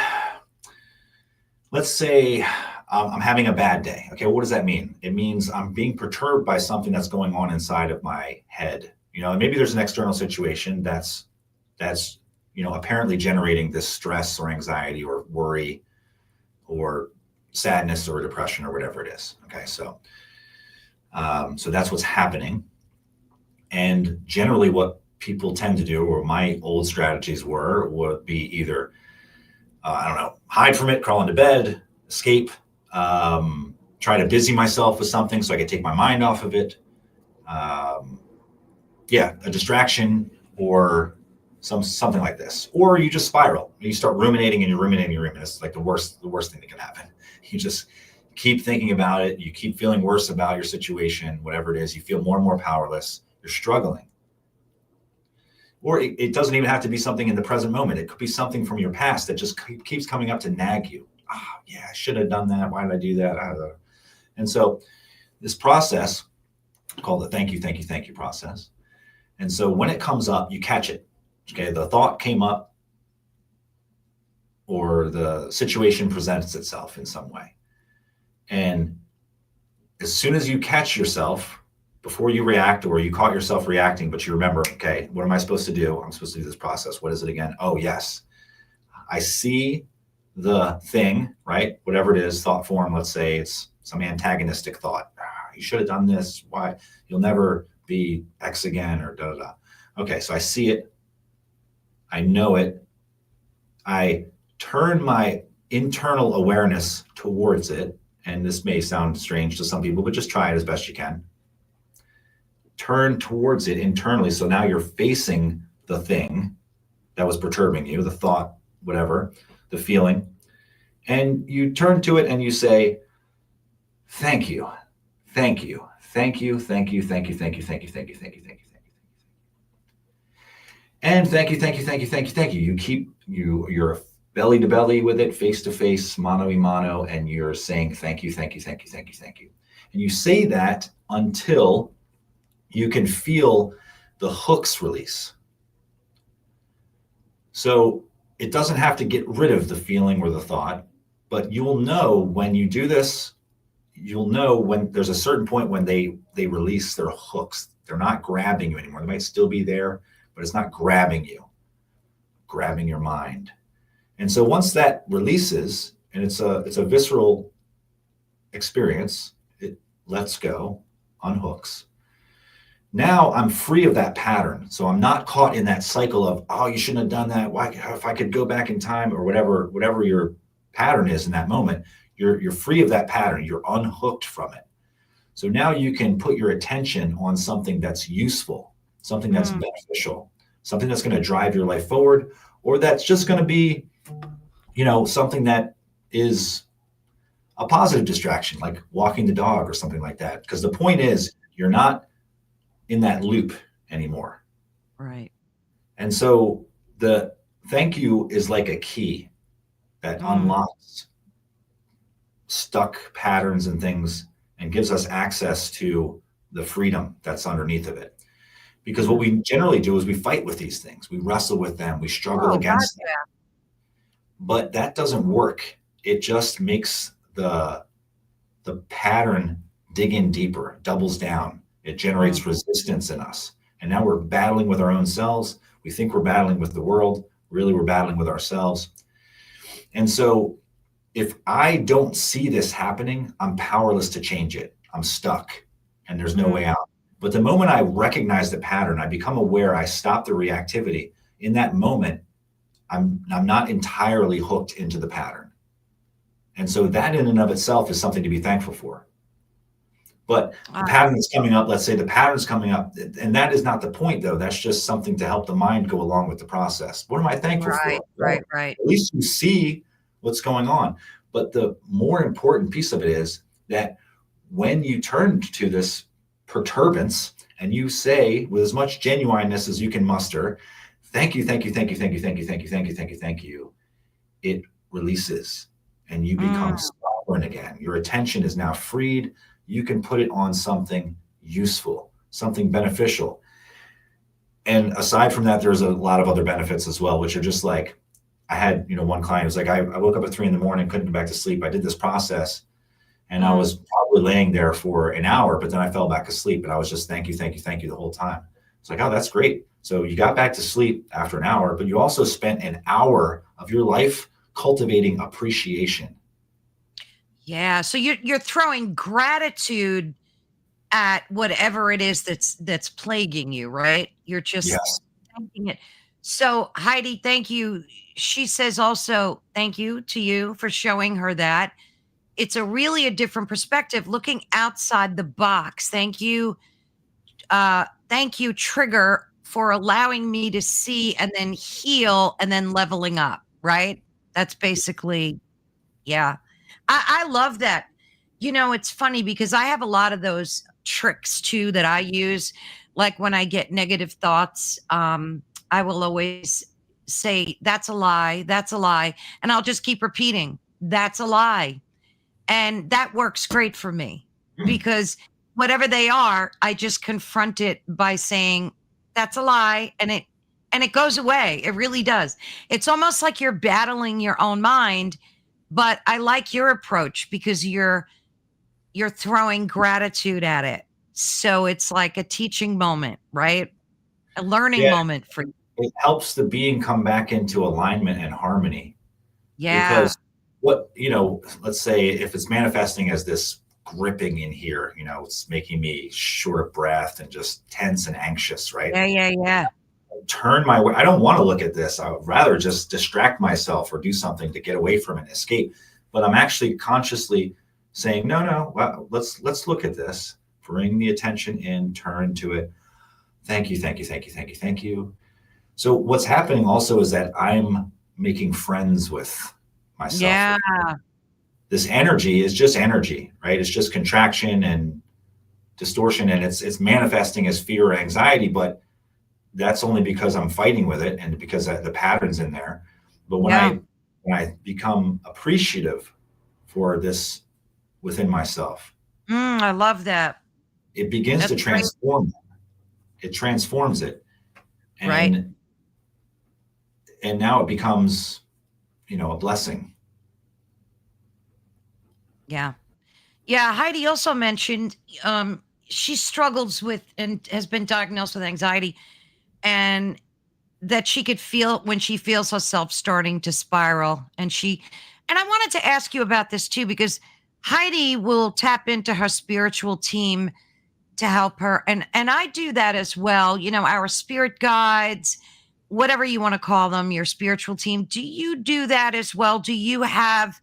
let's say I'm having a bad day. Okay, what does that mean? It means I'm being perturbed by something that's going on inside of my head. And maybe there's an external situation that's apparently generating this stress or anxiety or worry or sadness or depression or whatever it is. Okay, so that's what's happening. And generally what people tend to do, or my old strategies would be either, hide from it, crawl into bed, escape, try to busy myself with something so I could take my mind off of it. A distraction or something like this. Or you just spiral. You start ruminating and you ruminate. It's like the worst thing that can happen. You just keep thinking about it. You keep feeling worse about your situation, whatever it is. You feel more and more powerless. You're struggling. Or it doesn't even have to be something in the present moment. It could be something from your past that just keeps coming up to nag you. Oh, yeah, I should have done that. Why did I do that? And so this process, called the thank you process. And so when it comes up, you catch it. Okay, the thought came up or the situation presents itself in some way. And as soon as you catch yourself, before you react or you caught yourself reacting, but you remember, okay, what am I supposed to do? I'm supposed to do this process. What is it again? Oh, yes. I see the thing, right? Whatever it is, thought form, let's say it's some antagonistic thought. You should have done this. Why? You'll never be X again or da da da. Okay, so I see it. I know it. I turn my internal awareness towards it. And this may sound strange to some people, but just try it as best you can. Turn towards it internally. So now you're facing the thing that was perturbing you, the thought, whatever, the feeling. And you turn to it and you say, thank you, thank you, thank you, thank you, thank you, thank you, thank you, thank you, thank you, thank you, thank you. And thank you, thank you, thank you, thank you, thank you. You're belly to belly with it, face to face, mano a mano, and you're saying thank you, thank you, thank you, thank you, thank you. And you say that until you can feel the hooks release. So it doesn't have to get rid of the feeling or the thought, but you will know when you do this, you'll know when there's a certain point when they release their hooks. They're not grabbing you anymore. They might still be there, but it's not grabbing you, grabbing your mind. And so once that releases, and it's a visceral experience, it lets go, unhooks. Now I'm free of that pattern. So I'm not caught in that cycle of, oh, you shouldn't have done that. Why, if I could go back in time, or whatever your pattern is in that moment, you're free of that pattern. You're unhooked from it. So now you can put your attention on something that's useful, something that's beneficial, something that's going to drive your life forward, or that's just going to be, something that is a positive distraction, like walking the dog or something like that. Because the point is, you're not in that loop anymore. Right. And so the thank you is like a key that unlocks stuck patterns and things and gives us access to the freedom that's underneath of it. Because what we generally do is we fight with these things. We wrestle with them. We struggle against them. But that doesn't work. It just makes the pattern dig in deeper, doubles down. It generates resistance in us. And now we're battling with our own selves. We think we're battling with the world. Really, we're battling with ourselves. And so if I don't see this happening, I'm powerless to change it. I'm stuck and there's no way out. But the moment I recognize the pattern, I become aware, I stop the reactivity. In that moment, I'm not entirely hooked into the pattern. And so that in and of itself is something to be thankful for. But the pattern that's coming up, let's say the pattern's coming up, and that is not the point, though. That's just something to help the mind go along with the process. What am I thankful for? Right. At least you see what's going on. But the more important piece of it is that when you turn to this perturbance and you say with as much genuineness as you can muster, thank you, thank you, thank you, thank you, thank you, thank you, thank you, thank you, thank you, it releases and you become sovereign again. Your attention is now freed. You can put it on something useful, something beneficial. And aside from that, there's a lot of other benefits as well, which are just like, I had, one client who's like, I woke up at 3 a.m, couldn't go back to sleep. I did this process and I was probably laying there for an hour, but then I fell back asleep and I was just thank you, thank you, thank you the whole time. It's like, oh, that's great. So you got back to sleep after an hour, but you also spent an hour of your life cultivating appreciation. Yeah. So you're throwing gratitude at whatever it is that's plaguing you, right? You're just thanking it. So Heidi, thank you. She says also, thank you to you for showing her that. It's a different perspective, looking outside the box. Thank you. Thank you, Trigger, for allowing me to see and then heal and then leveling up, right? That's basically, yeah. I love that. It's funny because I have a lot of those tricks too that I use. Like when I get negative thoughts, I will always say, that's a lie, that's a lie. And I'll just keep repeating, that's a lie. And that works great for me because whatever they are, I just confront it by saying, that's a lie. And it goes away. It really does. It's almost like you're battling your own mind. But I like your approach because you're throwing gratitude at it. So it's like a teaching moment, right? A learning moment for you. It helps the being come back into alignment and harmony. Yeah. Because let's say if it's manifesting as this gripping in here, it's making me short of breath and just tense and anxious, right? Yeah. Turn my way. I don't want to look at this. I would rather just distract myself or do something to get away from it, escape. But I'm actually consciously saying, no, well, let's look at this. Bring the attention in, turn to it. Thank you, thank you, thank you, thank you, thank you. So what's happening also is that I'm making friends with myself. Yeah. This energy is just energy, right? It's just contraction and distortion, and it's manifesting as fear or anxiety, but that's only because I'm fighting with it and because the pattern's in there. But when I become appreciative for this within myself, I love that. it begins to transform. It transforms it. And and now it becomes, a blessing. Yeah. Yeah. Heidi also mentioned she struggles with and has been diagnosed with anxiety, and that she could feel when she feels herself starting to spiral. And I wanted to ask you about this too, because Heidi will tap into her spiritual team to help her. And I do that as well. Our spirit guides, whatever you want to call them, your spiritual team. Do you do that as well? Do you have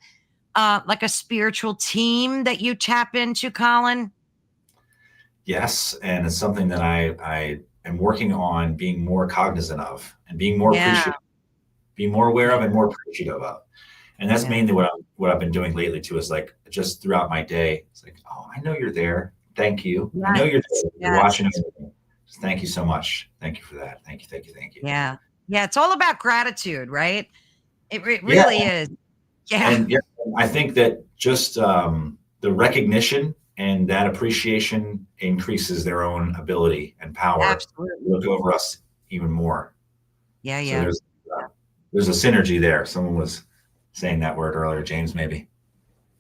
like a spiritual team that you tap into, Colin? Yes, and it's something that I am working on being more cognizant of and being more Yeah. appreciative, being more aware of and more appreciative of. And that's mainly what I've been doing lately too, is like just throughout my day, it's like, oh, I know you're there. Thank you. Yes. I know you're there. You're Yes. watching everything. Thank you so much. Thank you for that. Thank you. Thank you. Thank you. Yeah. Yeah. It's all about gratitude, right? It really is. Yeah. And I think that just the recognition and that appreciation increases their own ability and power Absolutely. to look over us even more. Yeah. So Yeah. there's a synergy there. Someone was saying that word earlier, James, maybe.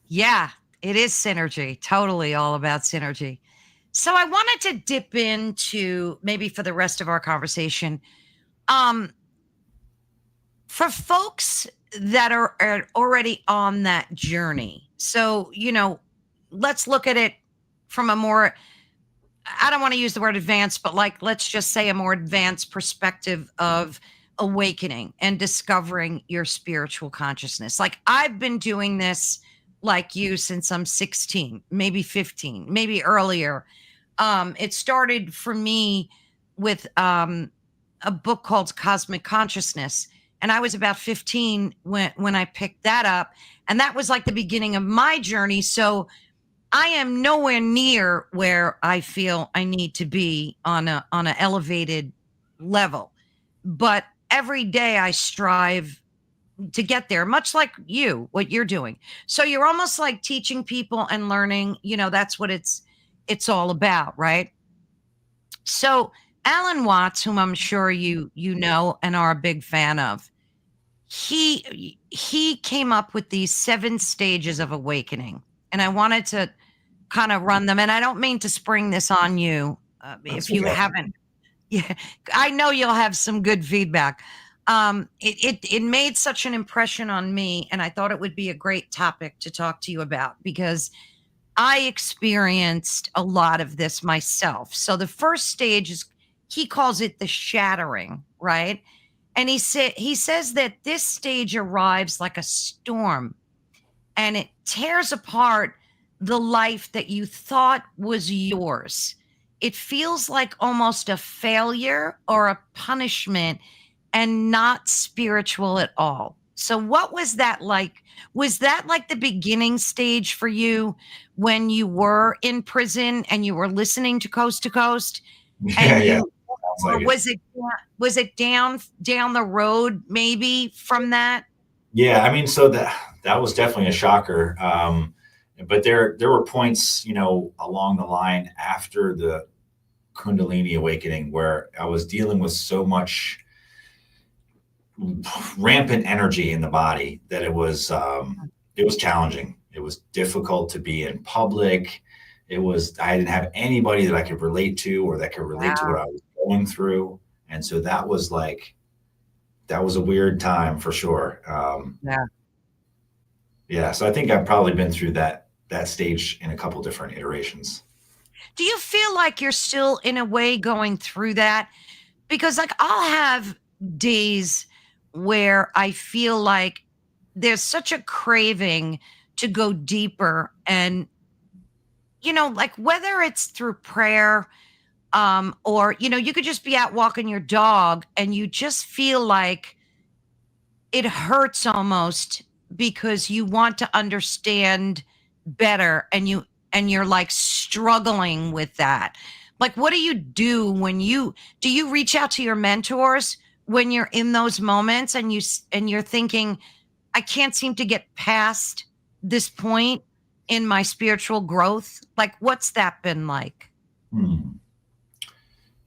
Yeah. It is synergy. Totally all about synergy. So I wanted to dip into, maybe for the rest of our conversation, for folks that are already on that journey. So, let's look at it from a more, I don't want to use the word advanced, but like, let's just say a more advanced perspective of awakening and discovering your spiritual consciousness. Like, I've been doing this like you since I'm 16, maybe 15, maybe earlier. It started for me with a book called Cosmic Consciousness. And I was about 15 when I picked that up. And that was like the beginning of my journey. So I am nowhere near where I feel I need to be on an elevated level. But every day I strive to get there, much like what you're doing. So you're almost like teaching people and learning, that's what it's all about, right? So Alan Watts, whom I'm sure you know and are a big fan of, he came up with these 7 stages of awakening, and I wanted to kind of run them. And I don't mean to spring this on you if you haven't. Yeah, I know you'll have some good feedback. It made such an impression on me, and I thought it would be a great topic to talk to you about, because I experienced a lot of this myself. So the first stage is, he calls it the shattering, right? And he says that this stage arrives like a storm, and it tears apart the life that you thought was yours. It feels like almost a failure or a punishment, and not spiritual at all. So what was that like? Was that like the beginning stage for you when you were in prison and you were listening to Coast to Coast? And Yeah. or was it down the road maybe from that? Yeah, I mean, so that was definitely a shocker. But there were points, along the line after the Kundalini awakening where I was dealing with so much rampant energy in the body that it was challenging. It was difficult to be in public. I didn't have anybody that I could relate to or that could relate to what I was going through. And so that was a weird time for sure. Yeah. So I think I've probably been through that stage in a couple different iterations. Do you feel like you're still in a way going through that? Because like I'll have days where I feel like there's such a craving to go deeper, and like whether it's through prayer, or you could just be out walking your dog and you just feel like it hurts almost because you want to understand better, and you're like struggling with that. Like, what do you do do you reach out to your mentors when you're in those moments and you're thinking, I can't seem to get past this point in my spiritual growth? Like, what's that been like?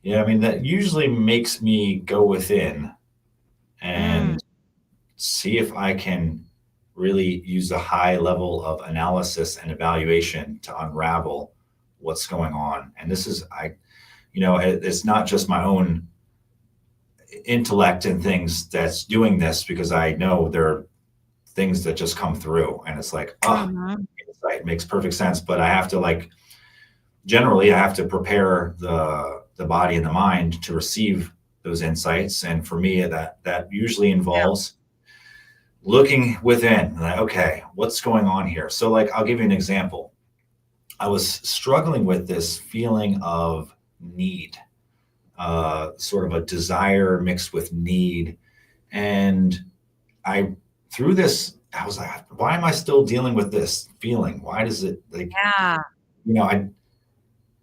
Yeah, I mean, that usually makes me go within and see if I can really use a high level of analysis and evaluation to unravel what's going on. And this is, it's not just my own intellect and things that's doing this, because I know there are things that just come through and it's like, it makes perfect sense. But I have to generally I have to prepare the body and the mind to receive those insights. And for me, that usually involves looking within, like, okay, what's going on here? So I'll give you an example. I was struggling with this feeling of need, sort of a desire mixed with need. And through this, I was like, why am I still dealing with this feeling? Why does it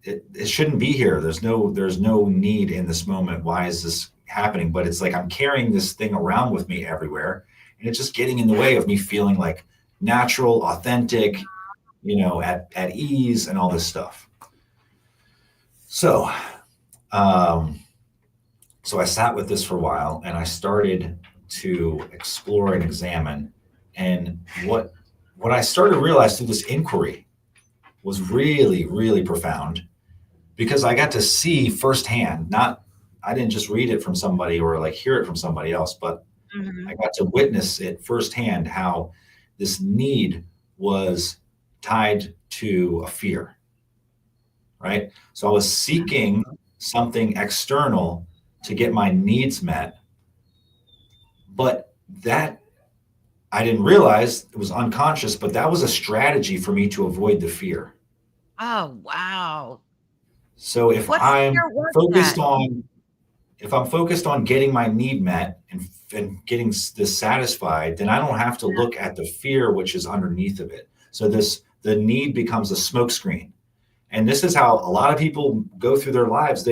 it shouldn't be here. There's no need in this moment. Why is this happening? But it's like I'm carrying this thing around with me everywhere, and it's just getting in the way of me feeling like natural, authentic, at ease and all this stuff. So, so I sat with this for a while, and I started to explore and examine. And what I started to realize through this inquiry was really, really profound, because I got to see firsthand, I didn't just read it from somebody or hear it from somebody else, but I got to witness it firsthand, how this need was tied to a fear, right? So I was seeking something external to get my needs met, but that I didn't realize, it was unconscious, but that was a strategy for me to avoid the fear. Oh, wow. So if I'm focused on getting my need met and getting this satisfied, then I don't have to look at the fear which is underneath of it. So the need becomes a smokescreen. And this is how a lot of people go through their lives.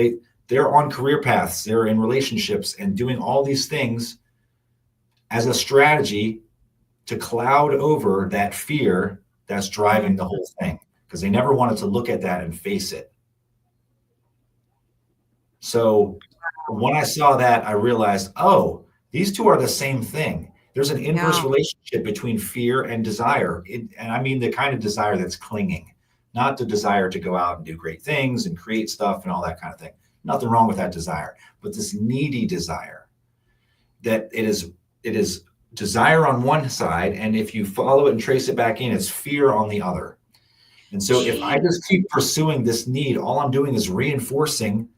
They're on career paths, they're in relationships and doing all these things as a strategy to cloud over that fear that's driving the whole thing, because they never wanted to look at that and face it. So when I saw that, I realized, oh, these two are the same thing. There's an inverse relationship between fear and desire. And I mean the kind of desire that's clinging, not the desire to go out and do great things and create stuff and all that kind of thing. Nothing wrong with that desire, but this needy desire, that it is desire on one side, and if you follow it and trace it back in, it's fear on the other. And so if I just keep pursuing this need, all I'm doing is reinforcing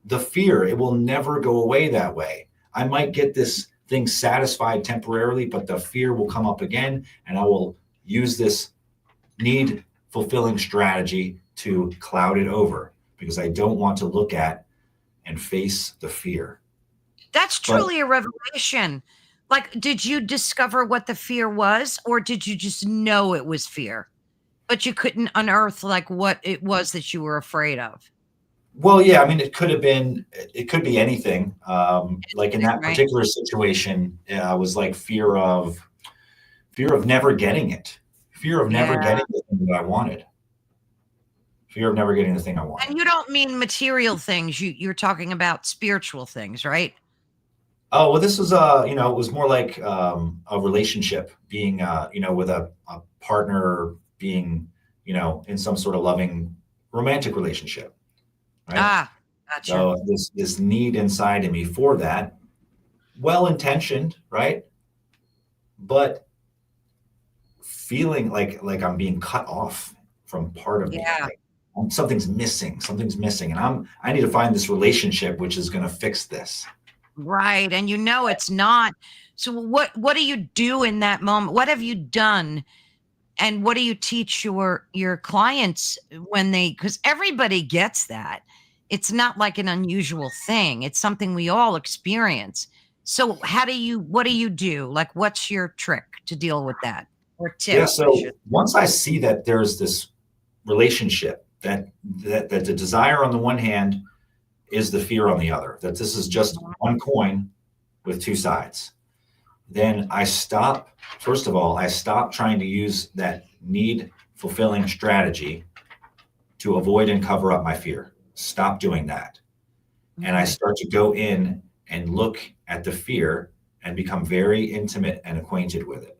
the fear. It will never go away that way. I might get this thing satisfied temporarily, but the fear will come up again, and I will use this need fulfilling strategy to cloud it over, because I don't want to look at and face the fear. That's truly a revelation. Did you discover what the fear was, or did you just know it was fear, but you couldn't unearth what it was that you were afraid of? Well, yeah, I mean, it could be anything. In that particular situation, was fear of never getting it, fear of never getting the thing that I wanted, fear of never getting the thing I wanted. And you don't mean material things. You're talking about spiritual things, right? Oh, well, this was, it was more like a relationship, being, with a partner, being, in some sort of loving romantic relationship. Right? Gotcha. So this need inside of me for that, well-intentioned, right? But feeling like I'm being cut off from part of me. Something's missing, and I need to find this relationship which is going to fix this. Right. And it's not. So what do you do in that moment? What have you done? And what do you teach your clients because everybody gets that. It's not like an unusual thing. It's something we all experience. So what do you do? What's your trick to deal with that, or tip? Yeah. So once I see that there's this relationship, that the desire on the one hand is the fear on the other, that this is just one coin with two sides, then I stop trying to use that need fulfilling strategy to avoid and cover up my fear. Stop doing that. And I start to go in and look at the fear and become very intimate and acquainted with it.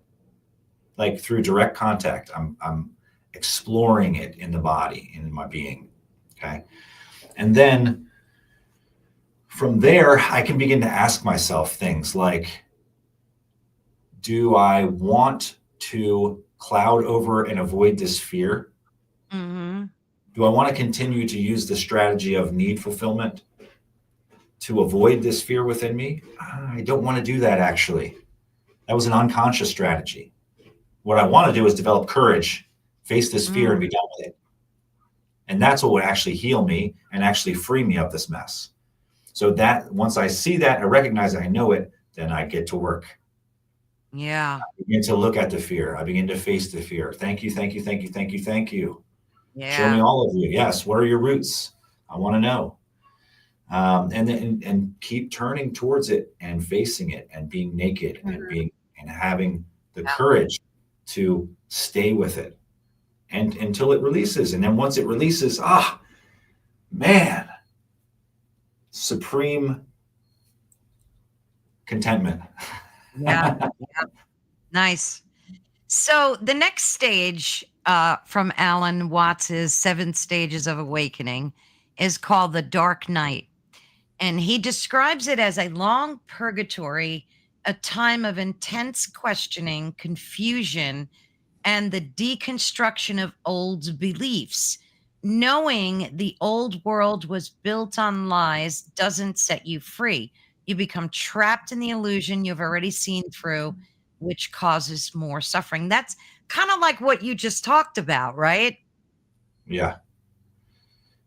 Like through direct contact, I'm exploring it in the body, in my being. Okay. And then from there, I can begin to ask myself things like, do I want to cloud over and avoid this fear? Mm-hmm. Do I want to continue to use the strategy of need fulfillment to avoid this fear within me? I don't want to do that, actually. That was an unconscious strategy. What I want to do is develop courage, face this fear, and be done with it. And that's what would actually heal me and actually free me of this mess. So that once I see that, I recognize it, I know it, then I get to work. Yeah. I begin to look at the fear. I begin to face the fear. Thank you, thank you, thank you, thank you, thank you. Yeah. Show me all of you. Yes. What are your roots? I want to know. And then keep turning towards it and facing it and being naked and having the courage to stay with it and until it releases. And then once it releases, man, supreme contentment. Yeah. Yeah. Nice. So the next stage from Alan Watts's 7 Stages of Awakening is called the Dark Night. And he describes it as a long purgatory, a time of intense questioning, confusion, and the deconstruction of old beliefs. Knowing the old world was built on lies doesn't set you free. You become trapped in the illusion you've already seen through, which causes more suffering. That's kind of like what you just talked about, right? Yeah.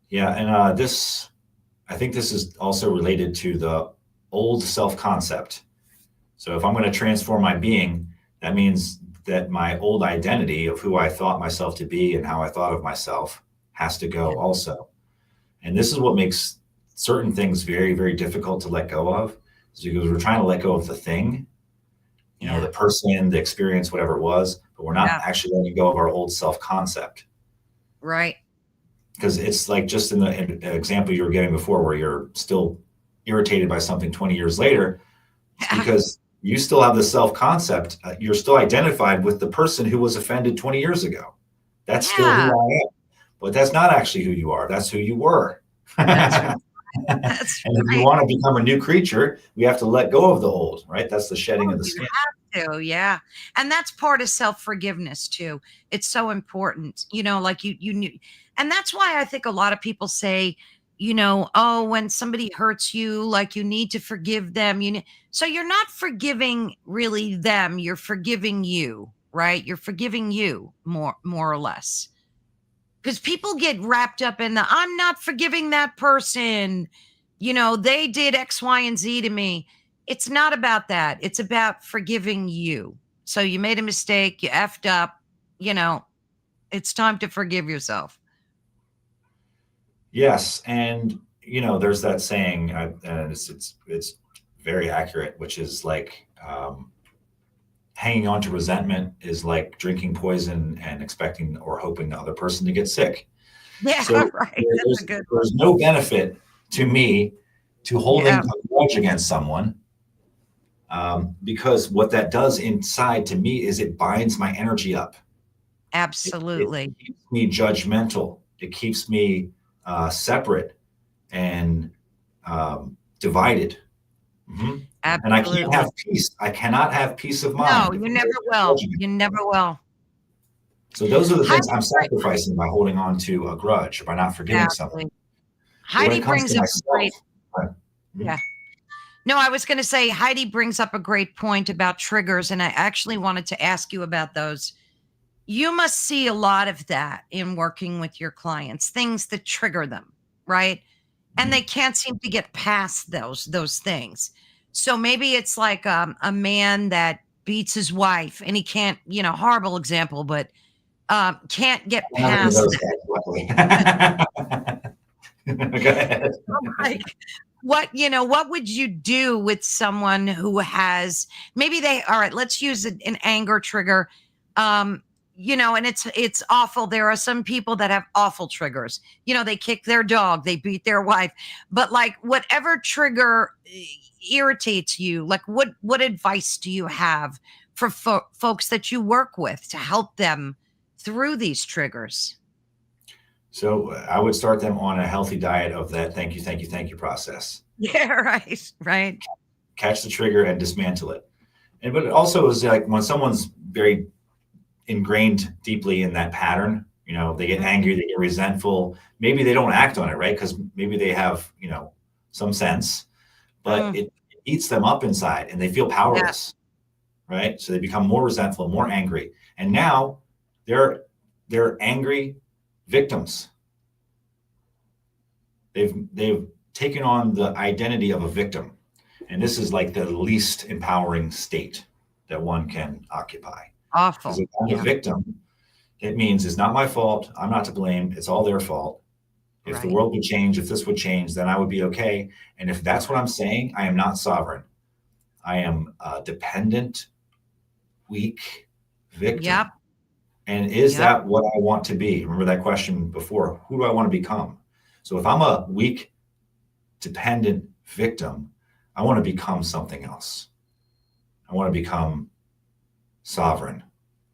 Yeah. And I think this is also related to the old self-concept. So if I'm going to transform my being, that means that my old identity of who I thought myself to be and how I thought of myself has to go also. And this is what makes certain things very, very difficult to let go of, is because we're trying to let go of the thing, the person, the experience, whatever it was, but we're not actually letting go of our old self-concept. Right. Because it's like just in the example you were giving before, where you're still irritated by something 20 years later, it's because you still have the self-concept. You're still identified with the person who was offended 20 years ago. That's still who I am. But that's not actually who you are. That's who you were. That's And if you want to become a new creature, we have to let go of the old, right? That's the shedding of the skin. You have to, yeah. And that's part of self-forgiveness too. It's so important, like you knew. And that's why I think a lot of people say, when somebody hurts you, like you need to forgive them. So you're not forgiving really them. You're forgiving you, right? You're forgiving you more or less. Because people get wrapped up in I'm not forgiving that person. They did X, Y, and Z to me. It's not about that. It's about forgiving you. So you made a mistake, you effed up, it's time to forgive yourself. Yes. And, there's that saying, and it's very accurate, which is like, hanging on to resentment is like drinking poison and expecting or hoping the other person to get sick. Yeah, so right. There's no benefit to me to holding a grudge against someone, because what that does inside to me is it binds my energy up. Absolutely. It keeps me judgmental. It keeps me separate and divided. Mm-hmm. And I can't have peace. I cannot have peace of mind. No, you never will. You never will. So those are the things I'm sacrificing by holding on to a grudge, or by not forgiving someone. Heidi brings up a great. Yeah. No, I was going to say Heidi brings up a great point about triggers, and I actually wanted to ask you about those. You must see a lot of that in working with your clients, things that trigger them, right? And they can't seem to get past those things. So maybe it's like a man that beats his wife and he can't, horrible example, but can't get past that. Go ahead. Like, what would you do with someone who has, maybe all right, let's use an anger trigger. and it's awful. There are some people that have awful triggers. They kick their dog, they beat their wife, but like whatever trigger irritates you, like what advice do you have for folks that you work with to help them through these triggers? So I would start them on a healthy diet of that thank you process. Yeah, right. Catch the trigger and dismantle it. But it also is like when someone's very ingrained deeply in that pattern, they get angry, they get resentful. Maybe they don't act on it, right? Because maybe they have, some sense, but it eats them up inside and they feel powerless, right? So they become more resentful, more angry. And now they're angry victims. They've taken on the identity of a victim. And this is like the least empowering state that one can occupy. Awful. Because if I'm a victim, it means it's not my fault. I'm not to blame. It's all their fault. If the world would change, if this would change, then I would be okay. And if that's what I'm saying, I am not sovereign. I am a dependent, weak victim. Yep. And is that what I want to be? Remember that question before, who do I want to become? So if I'm a weak, dependent victim, I want to become something else. I want to become sovereign.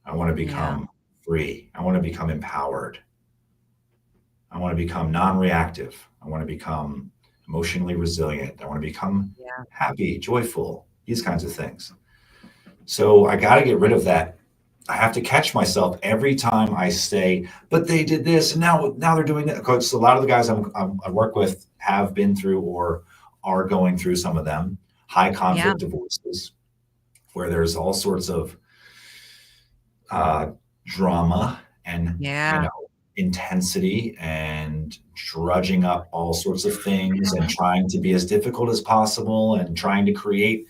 I want to become free. I want to become empowered. I want to become non-reactive. I want to become emotionally resilient. I want to become happy, joyful, these kinds of things. So I got to get rid of that. I have to catch myself every time I say, but they did this and now they're doing that. Because a lot of the guys I work with have been through or are going through some of them, high conflict divorces, where there's all sorts of drama and intensity and drudging up all sorts of things and trying to be as difficult as possible and trying to create,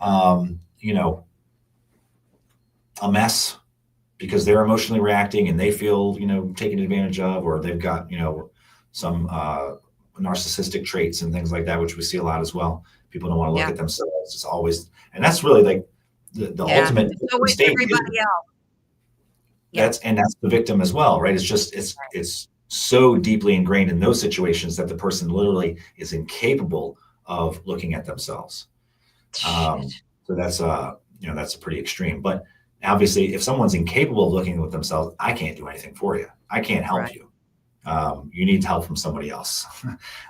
a mess because they're emotionally reacting and they feel, taken advantage of, or they've got, some narcissistic traits and things like that, which we see a lot as well. People don't want to look at themselves. It's always, and that's really like the ultimate state. Everybody else. That's the victim as well, right? It's just, it's so deeply ingrained in those situations that the person literally is incapable of looking at themselves. So that's that's pretty extreme. But obviously, if someone's incapable of looking at themselves, I can't do anything for you. I can't help you. You need help from somebody else.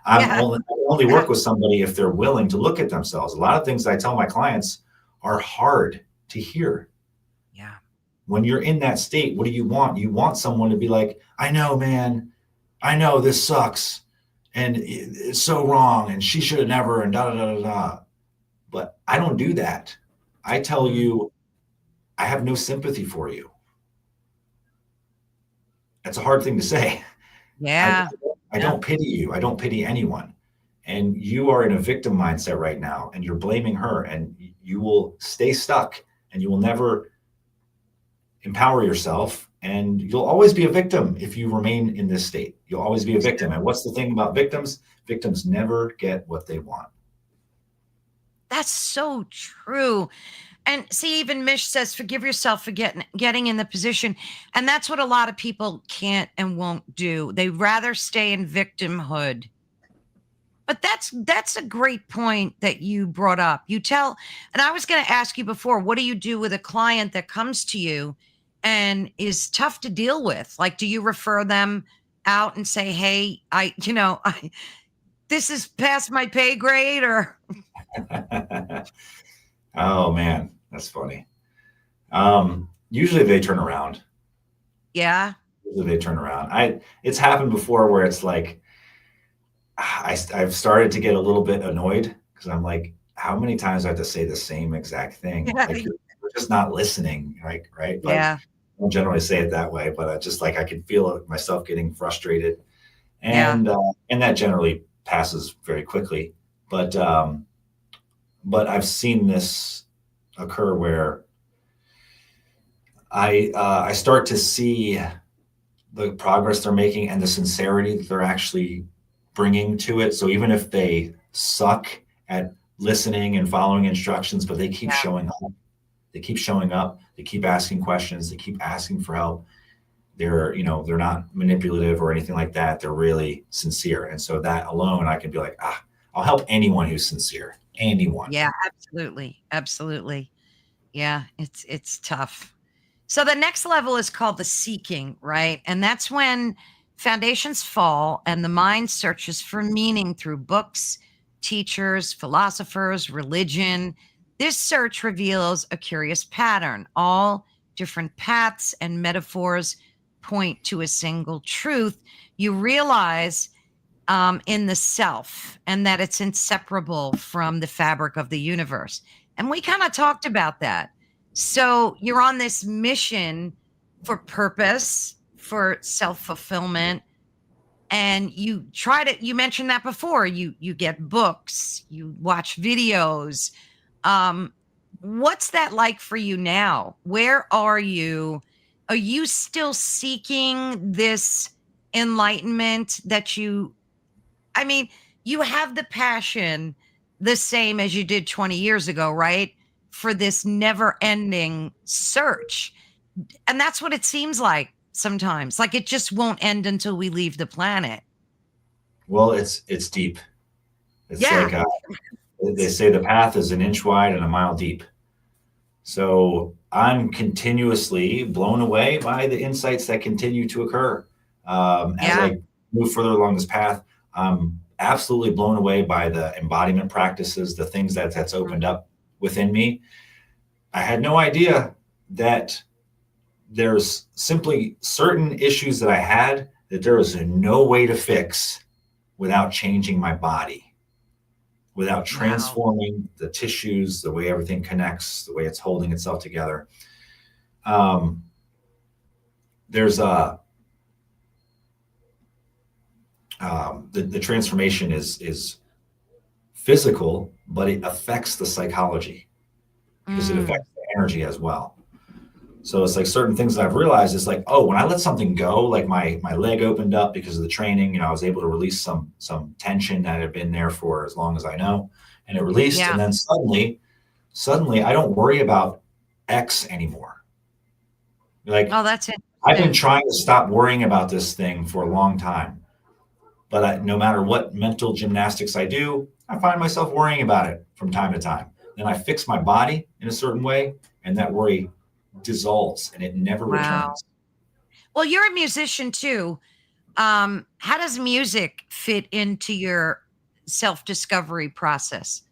I only work with somebody if they're willing to look at themselves. A lot of things I tell my clients are hard to hear. Yeah. When you're in that state, what do you want? You want someone to be like, I know, man, I know this sucks and it's so wrong and she should have never and da da da da da. But I don't do that. I tell you, I have no sympathy for you. That's a hard thing to say. Yeah. I don't pity you. I don't pity anyone. And you are in a victim mindset right now and you're blaming her and you will stay stuck and you will never empower yourself. And you'll always be a victim if you remain in this state. You'll always be a victim. And what's the thing about victims? Victims never get what they want. That's so true. And see, even Mish says, forgive yourself for getting in the position. And that's what a lot of people can't and won't do. They rather stay in victimhood. But that's a great point that you brought up. And I was going to ask you before, what do you do with a client that comes to you and is tough to deal with? Like, do you refer them out and say, hey, this is past my pay grade or... Oh man, that's funny. Usually they turn around. Yeah. Usually they turn around. It's happened before where it's like, I've started to get a little bit annoyed because I'm like, how many times do I have to say the same exact thing? Like you're just not listening, right? Right. Like, I don't generally say it that way, but I just like, I can feel myself getting frustrated and that generally passes very quickly. But I've seen this occur where I start to see the progress they're making and the sincerity that they're actually bringing to it. So even if they suck at listening and following instructions, but they keep showing up, They keep showing up. They keep asking questions. They keep asking for help. They're not manipulative or anything like that. They're really sincere. And so that alone, I can be like, I'll help anyone who's sincere. Anyone. Yeah, absolutely. Absolutely. Yeah, it's tough. So the next level is called the seeking, right? And that's when foundations fall and the mind searches for meaning through books, teachers, philosophers, religion. This search reveals a curious pattern. All different paths and metaphors point to a single truth. You realize in the self and that it's inseparable from the fabric of the universe. And we kind of talked about that. So you're on this mission for purpose, for self-fulfillment, and you mentioned that before. You get books, you watch videos. What's that like for you now? Where are you? Are you still seeking this enlightenment that I mean, you have the passion the same as you did 20 years ago, right? For this never ending search. And that's what it seems like sometimes. Like it just won't end until we leave the planet. Well, it's deep. It's Yeah. like they say the path is an inch wide and a mile deep. So I'm continuously blown away by the insights that continue to occur. As I move further along this path, I'm absolutely blown away by the embodiment practices, the things that's opened up within me. I had no idea that there's simply certain issues that I had that there is no way to fix without changing my body, without transforming the tissues, the way everything connects, the way it's holding itself together. There's the transformation is physical, but it affects the psychology because it affects the energy as well. So it's like certain things that I've realized is like, oh, when I let something go, like my leg opened up because of the training, I was able to release some tension that had been there for as long as I know, and it released. And then suddenly I don't worry about X anymore. Like, oh, that's it. I've been trying to stop worrying about this thing for a long time, but no matter what mental gymnastics I do, I find myself worrying about it from time to time. Then I fix my body in a certain way, and that worry dissolves and it never returns. Well, you're a musician too. How does music fit into your self-discovery process?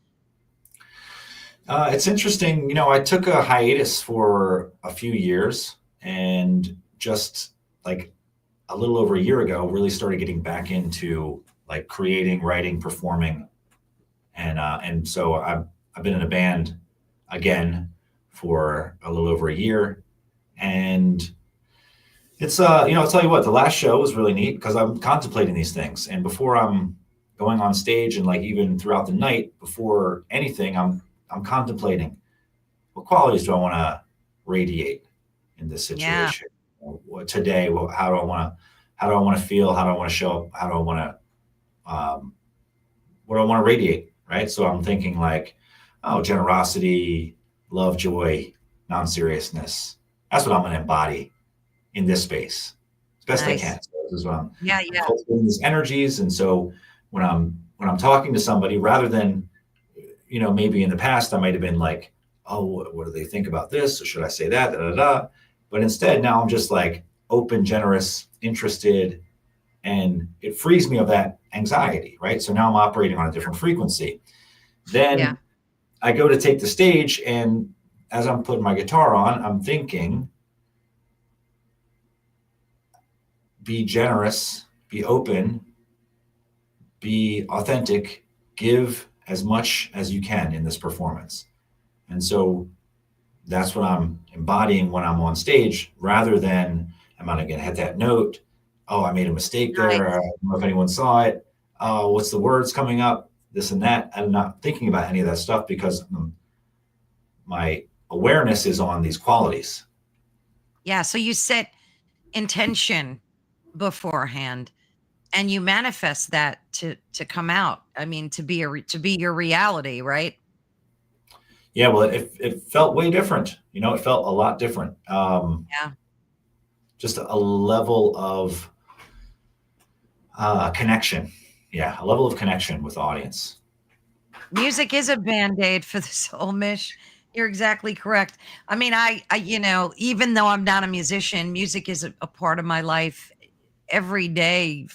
It's interesting. I took a hiatus for a few years and just like a little over a year ago, really started getting back into like creating, writing, performing. And so I've been in a band again for a little over a year. And it's, I'll tell you what, the last show was really neat because I'm contemplating these things. And before I'm going on stage and like even throughout the night, before anything, I'm contemplating what qualities do I want to radiate in this situation today? How do I want to feel? How do I want to show up? How do I want to, what do I want to radiate? Right. So I'm thinking like, oh, generosity, love, joy, non-seriousness. That's what I'm going to embody in this space as best I can. So this is what I'm cultivating these energies. And so when I'm talking to somebody, rather than, maybe in the past I might have been like, oh, what do they think about this? Or should I say that? Da, da, da. But instead now I'm just like open, generous, interested, and it frees me of that anxiety, right? So now I'm operating on a different frequency. Then I go to take the stage, and as I'm putting my guitar on, I'm thinking, be generous, be open, be authentic, give as much as you can in this performance. And so that's what I'm embodying when I'm on stage, rather than, am I going to hit that note? Oh, I made a mistake there. I don't know if anyone saw it. Oh, what's the words coming up? This and that. I'm not thinking about any of that stuff because my awareness is on these qualities. Yeah. So you set intention beforehand and you manifest that to come out. I mean, to be your reality, right? Yeah, well, it felt way different. It felt a lot different. Yeah. Just a level of connection. Yeah, a level of connection with the audience. Music is a band-aid for the soul, Mish. You're exactly correct. I mean, even though I'm not a musician, music is a part of my life every day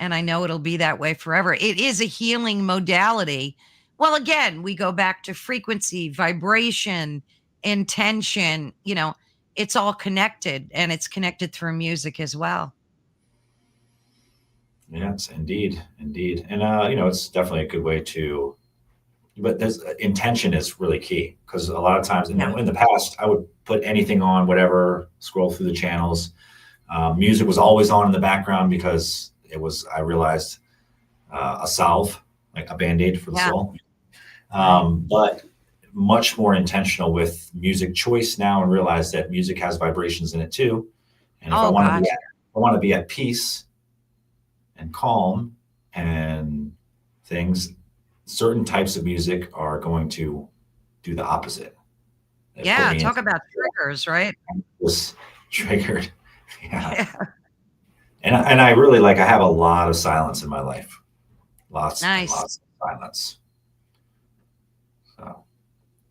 and I know it'll be that way forever. It is a healing modality. Well, again, we go back to frequency, vibration, intention, it's all connected and it's connected through music as well. Yes, indeed, indeed. And it's definitely a good way to, but there's intention is really key, because a lot of times Yeah. in the past I would put anything on, whatever, scroll through the channels. Music was always on in the background because I realized a salve, like a band-aid for the Yeah. soul. But much more intentional with music choice now, and realize that music has vibrations in it too. And if I want to be at peace and calm and things, certain types of music are going to do the opposite. Yeah, talk about triggers, right? Just triggered. Yeah. And I really I have a lot of silence in my life. Lots and lots of silence. So.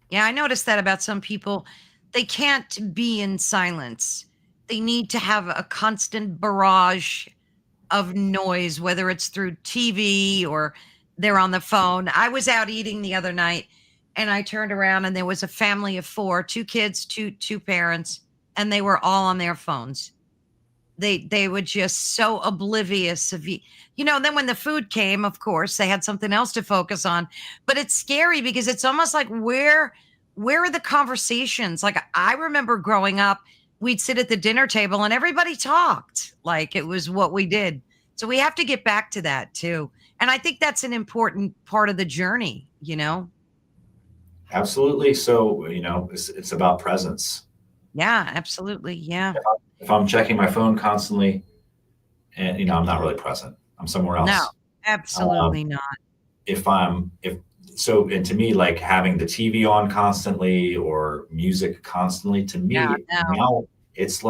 Yeah, I noticed that about some people. They can't be in silence. They need to have a constant barrage of noise, whether it's through TV or they're on the phone. I was out eating the other night and I turned around and there was a family of four, two kids, two parents, and they were all on their phones. They were just so oblivious of then when the food came, of course, they had something else to focus on. But it's scary because it's almost like where are the conversations? Like I remember growing up, we'd sit at the dinner table and everybody talked like it was what we did. So we have to get back to that too. And I think that's an important part of the journey, Absolutely. So, it's about presence. Yeah, absolutely. Yeah. If I'm checking my phone constantly and, I'm not really present, I'm somewhere else. No, absolutely not. And to me, like having the TV on constantly or music constantly, to me now it's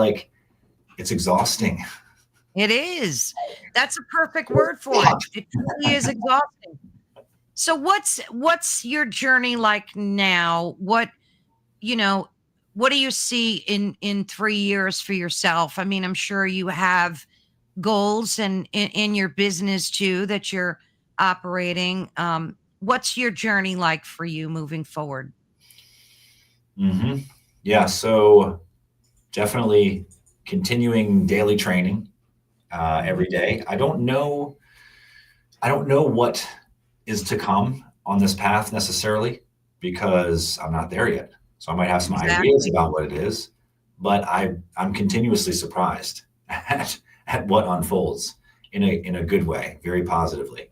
it's exhausting. It is. That's a perfect word for it. It truly is exhausting. So what's your journey like now? What do you see in 3 years for yourself? I mean, I'm sure you have goals and in your business too that you're operating. What's your journey like for you moving forward? Mm-hmm. Yeah, so definitely continuing daily training every day. I don't know what is to come on this path necessarily, because I'm not there yet. So I might have some ideas about what it is, but I'm continuously surprised at what unfolds in a good way, very positively.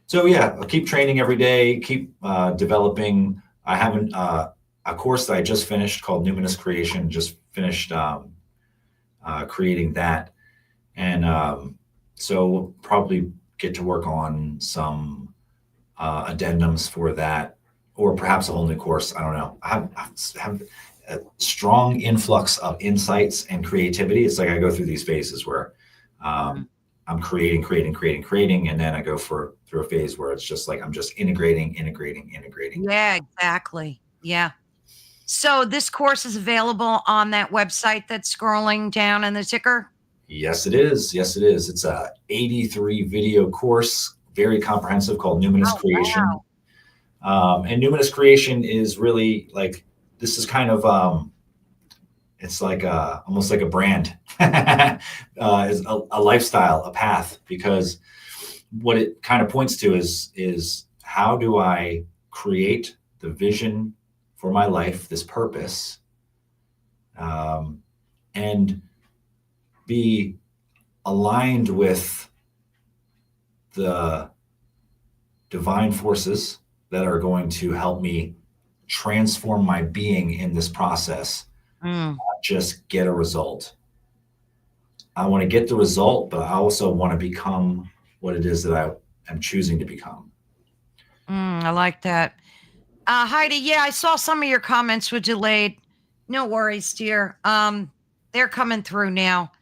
So yeah, I'll keep training every day, keep developing. I haven't a course that I just finished called Numinous Creation, just finished creating that. And so we'll probably get to work on some addendums for that, or perhaps a whole new course. I don't know. I have a strong influx of insights and creativity. It's like I go through these phases where I'm creating, and then I go through a phase where it's just like I'm just integrating. Yeah, exactly. Yeah. So this course is available on that website that's scrolling down in the ticker? Yes, it is. It's a 83 video course, very comprehensive, called Numinous Creation. Wow. And Numinous Creation is really this is kind of it's like almost like a brand, is a lifestyle, a path, because what it kind of points to is how do I create the vision for my life, this purpose, and be aligned with the divine forces that are going to help me transform my being in this process, not just get a result. I want to get the result, but I also want to become what it is that I am choosing to become. I like that. Heidi, yeah, I saw some of your comments were delayed. No worries, dear. They're coming through now.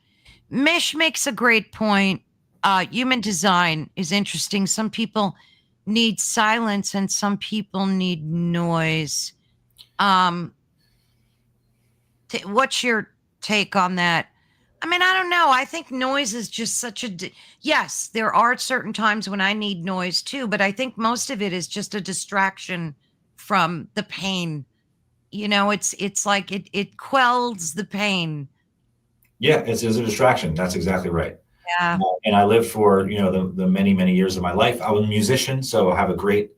Mish makes a great point. Human design is interesting. Some people need silence and some people need noise. Um, what's your take on that? I mean, I don't know. I think noise is just such a yes, there are certain times when I need noise too, but I think most of it is just a distraction from the pain. You know, it's like it quells the pain. Yeah, it's a distraction. That's exactly right. Yeah. And I lived for, the many, many years of my life. I was a musician, so I have a great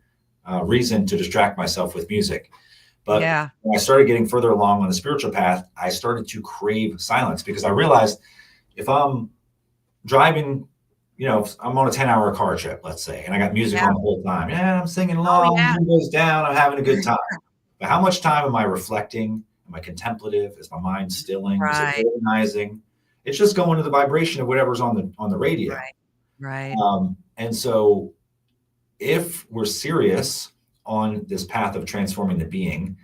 reason to distract myself with music. But Yeah. when I started getting further along on the spiritual path, I started to crave silence because I realized if I'm driving, if I'm on a 10-hour car trip, let's say, and I got music Yeah. on the whole time. Yeah, I'm singing Oh along, yeah. windows down, I'm having a good time. But how much time am I reflecting? Am I contemplative? Is my mind stilling? Is it Right. organizing? It's just going to the vibration of whatever's on the radio. Right. Right. And so if we're serious on this path of transforming the being,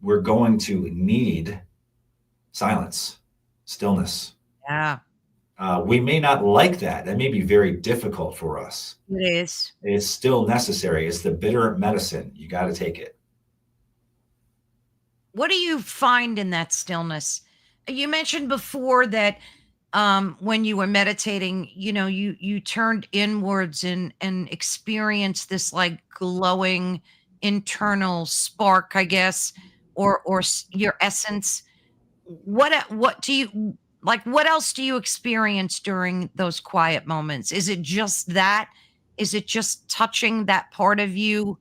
we're going to need silence, stillness. Yeah. We may not like that. That may be very difficult for us. It is. It's still necessary. It's the bitter medicine. You got to take it. What do you find in that stillness? You mentioned before that when you were meditating, you turned inwards and experienced this like glowing internal spark, I guess, or your essence. What do you like? What else do you experience during those quiet moments? Is it just that? Is it just touching that part of you?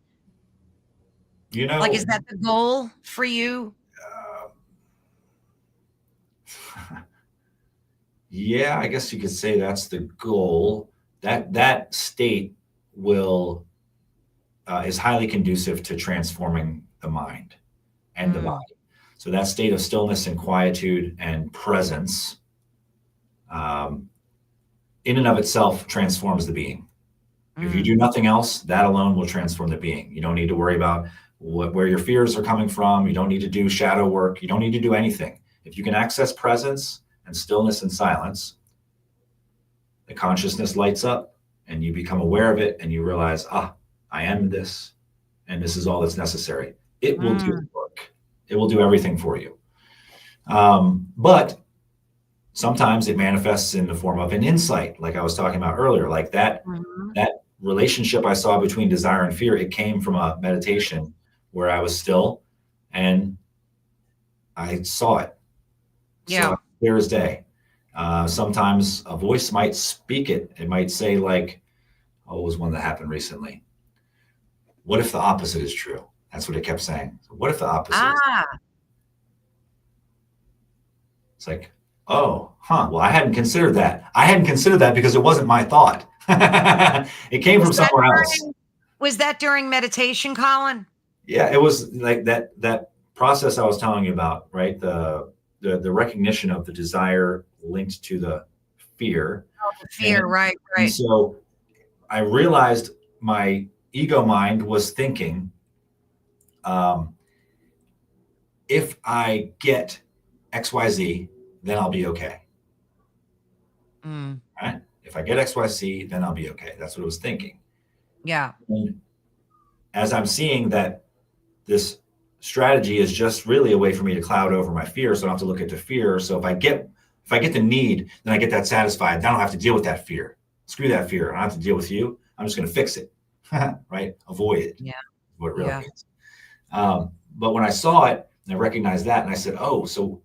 You Like, know, is that the goal for you? yeah, I guess you could say that's the goal. That state will is highly conducive to transforming the mind and the Mm, body. So that state of stillness and quietude and presence, in and of itself, transforms the being. If you mm, do nothing else, that alone will transform the being. You don't need to worry about where your fears are coming from. You don't need to do shadow work. You don't need to do anything. If you can access presence and stillness and silence, the consciousness lights up and you become aware of it and you realize, I am this and this is all that's necessary. It will do the mm, work. It will do everything for you. But sometimes it manifests in the form of an insight, like I was talking about earlier, like mhm. that relationship I saw between desire and fear. It came from a meditation where I was still and I saw it. Saw Yeah. it clear as day. Sometimes a voice might speak it. It might say, like, oh, it was one that happened recently. What if the opposite is true? That's what it kept saying. What if the opposite is? Ah, It's like, oh, well, I hadn't considered that. I hadn't considered that because it wasn't my thought. It came was from that somewhere else. during was that during meditation, Colin? Yeah, it was like that process I was telling you about, right? The recognition of the desire linked to the fear. Oh, the fear, And, right, and right. so I realized my ego mind was thinking, um, if I get XYZ, then I'll be okay. Mm, Right? If I get XYZ, then I'll be okay. That's what it was thinking. yeah. And as I'm seeing that this strategy is just really a way for me to cloud over my fear, so I don't have to look at the fear. So if I get the need, then I get that satisfied. Then I don't have to deal with that fear. Screw that fear. I don't have to deal with you. I'm just going to fix it. Right? Avoid it. Yeah. What it really Yeah. means. But when I saw it, and I recognized that, and I said, oh, so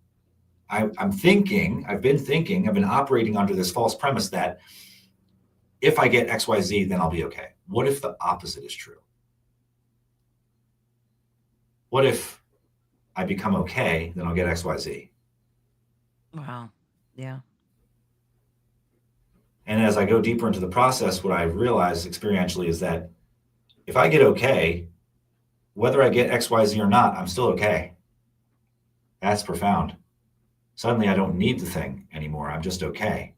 I've been operating under this false premise that if I get XYZ, then I'll be okay. What if the opposite is true? What if I become okay, then I'll get XYZ? Wow. Yeah. And as I go deeper into the process, what I realize experientially is that if I get okay, whether I get XYZ or not, I'm still okay. That's profound. Suddenly I don't need the thing anymore. I'm just okay.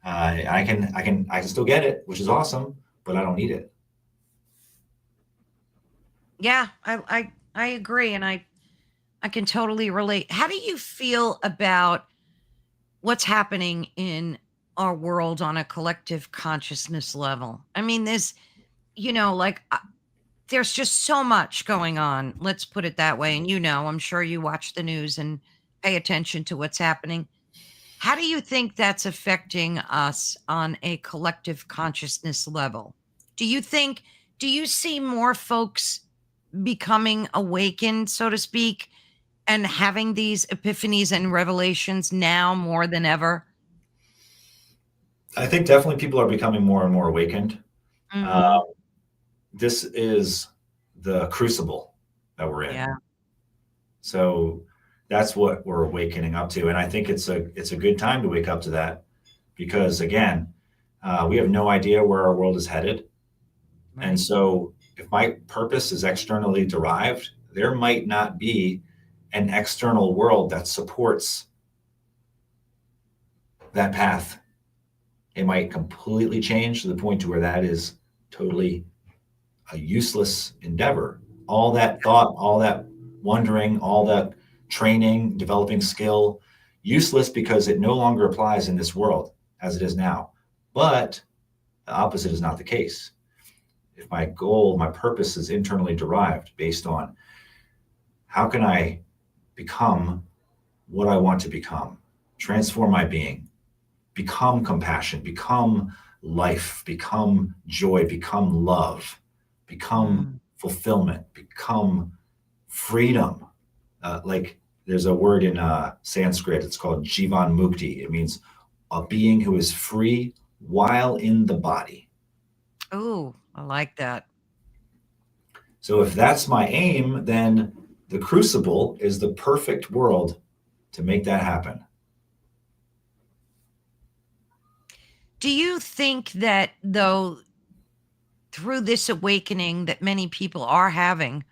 I can still get it, which is awesome, but I don't need it. Yeah, I agree, and I can totally relate. How do you feel about what's happening in our world on a collective consciousness level? I mean, like there's just so much going on. Let's put it that way. And I'm sure you watch the news and pay attention to what's happening. How do you think that's affecting us on a collective consciousness level? Do you think, do you see more folks becoming awakened, so to speak, and having these epiphanies and revelations now more than ever? I think definitely people are becoming more and more awakened. Hmm. Uh, this is the crucible that we're in. Yeah. So that's what we're awakening up to, and I think it's a good time to wake up to that because again, we have no idea where our world is headed, and Right. so if my purpose is externally derived, there might not be an external world that supports that path. It might completely change to the point to where that is totally a useless endeavor. All that thought, all that wondering, all that training, developing skill, useless because it no longer applies in this world as it is now. But the opposite is not the case. If my goal, my purpose is internally derived based on how can I become what I want to become, transform my being, become compassion, become life, become joy, become love, become Mm. fulfillment, become freedom. Like there's a word in Sanskrit, it's called Jivan Mukti. It means a being who is free while in the body. Oh, I like that. So if that's my aim, then the crucible is the perfect world to make that happen. Do you think that, though, through this awakening that many people are having,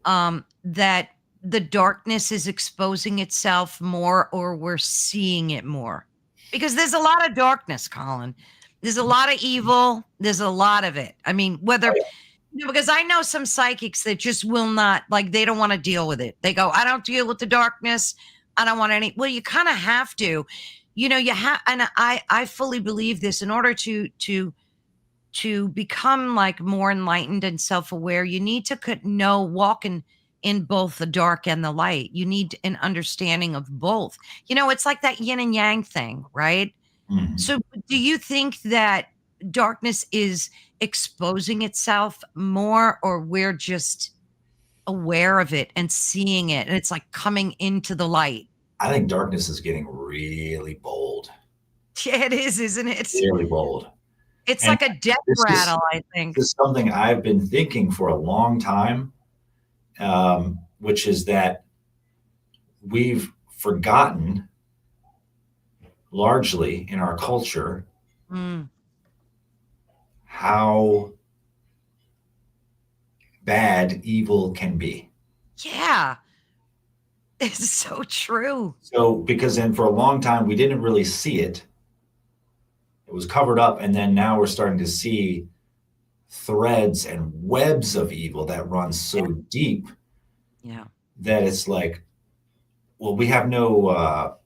that the darkness is exposing itself more or we're seeing it more? Because there's a lot of darkness, Colin. There's a lot of evil. There's a lot of it. I mean, Oh, whether, yeah. because I know some psychics that just will not, like, they don't want to deal with it. They go, I don't deal with the darkness. I don't want any. Well, you kind of have to. You have, and I fully believe this. In order to become like more enlightened and self-aware, you need to walk in both the dark and the light. You need an understanding of both. It's like that yin and yang thing, right? Mhm. So do you think that darkness is exposing itself more, or we're just aware of it and seeing it and it's like coming into the light? I think darkness is getting really bold, Yeah, it is, isn't it? really bold. It's And like a death this is rattle, I think. this is something I've been thinking for a long time, which is that we've forgotten largely in our culture Mm, how bad evil can be. yeah. It's so true. So, because then for a long time we didn't really see it, it was covered up, and then now we're starting to see threads and webs of evil that run so deep Yeah. that it's like, well, we have no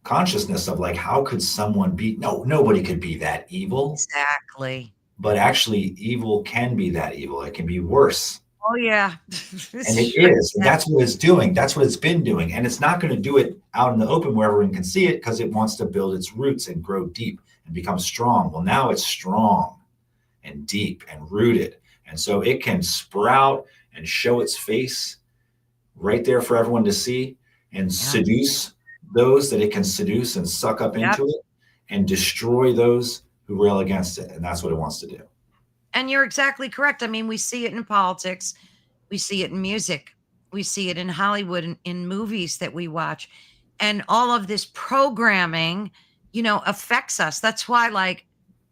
consciousness of like how could someone be, no, nobody could be that evil, Exactly. but actually evil can be that evil, it can be worse, Oh, yeah. and It's it sure is, and can. that's what it's doing, that's what it's been doing, and it's not going to do it out in the open where everyone can see it because it wants to build its roots and grow deep and become strong. Well, now it's strong and deep and rooted, and so it can sprout and show its face right there for everyone to see and Yeah. seduce those that it can seduce and suck up Yep. into it and destroy those who rail against it. And that's what it wants to do. And you're exactly correct. I mean, we see it in politics, we see it in music, we see it in Hollywood, in movies that we watch. And all of this programming, affects us. That's why, like,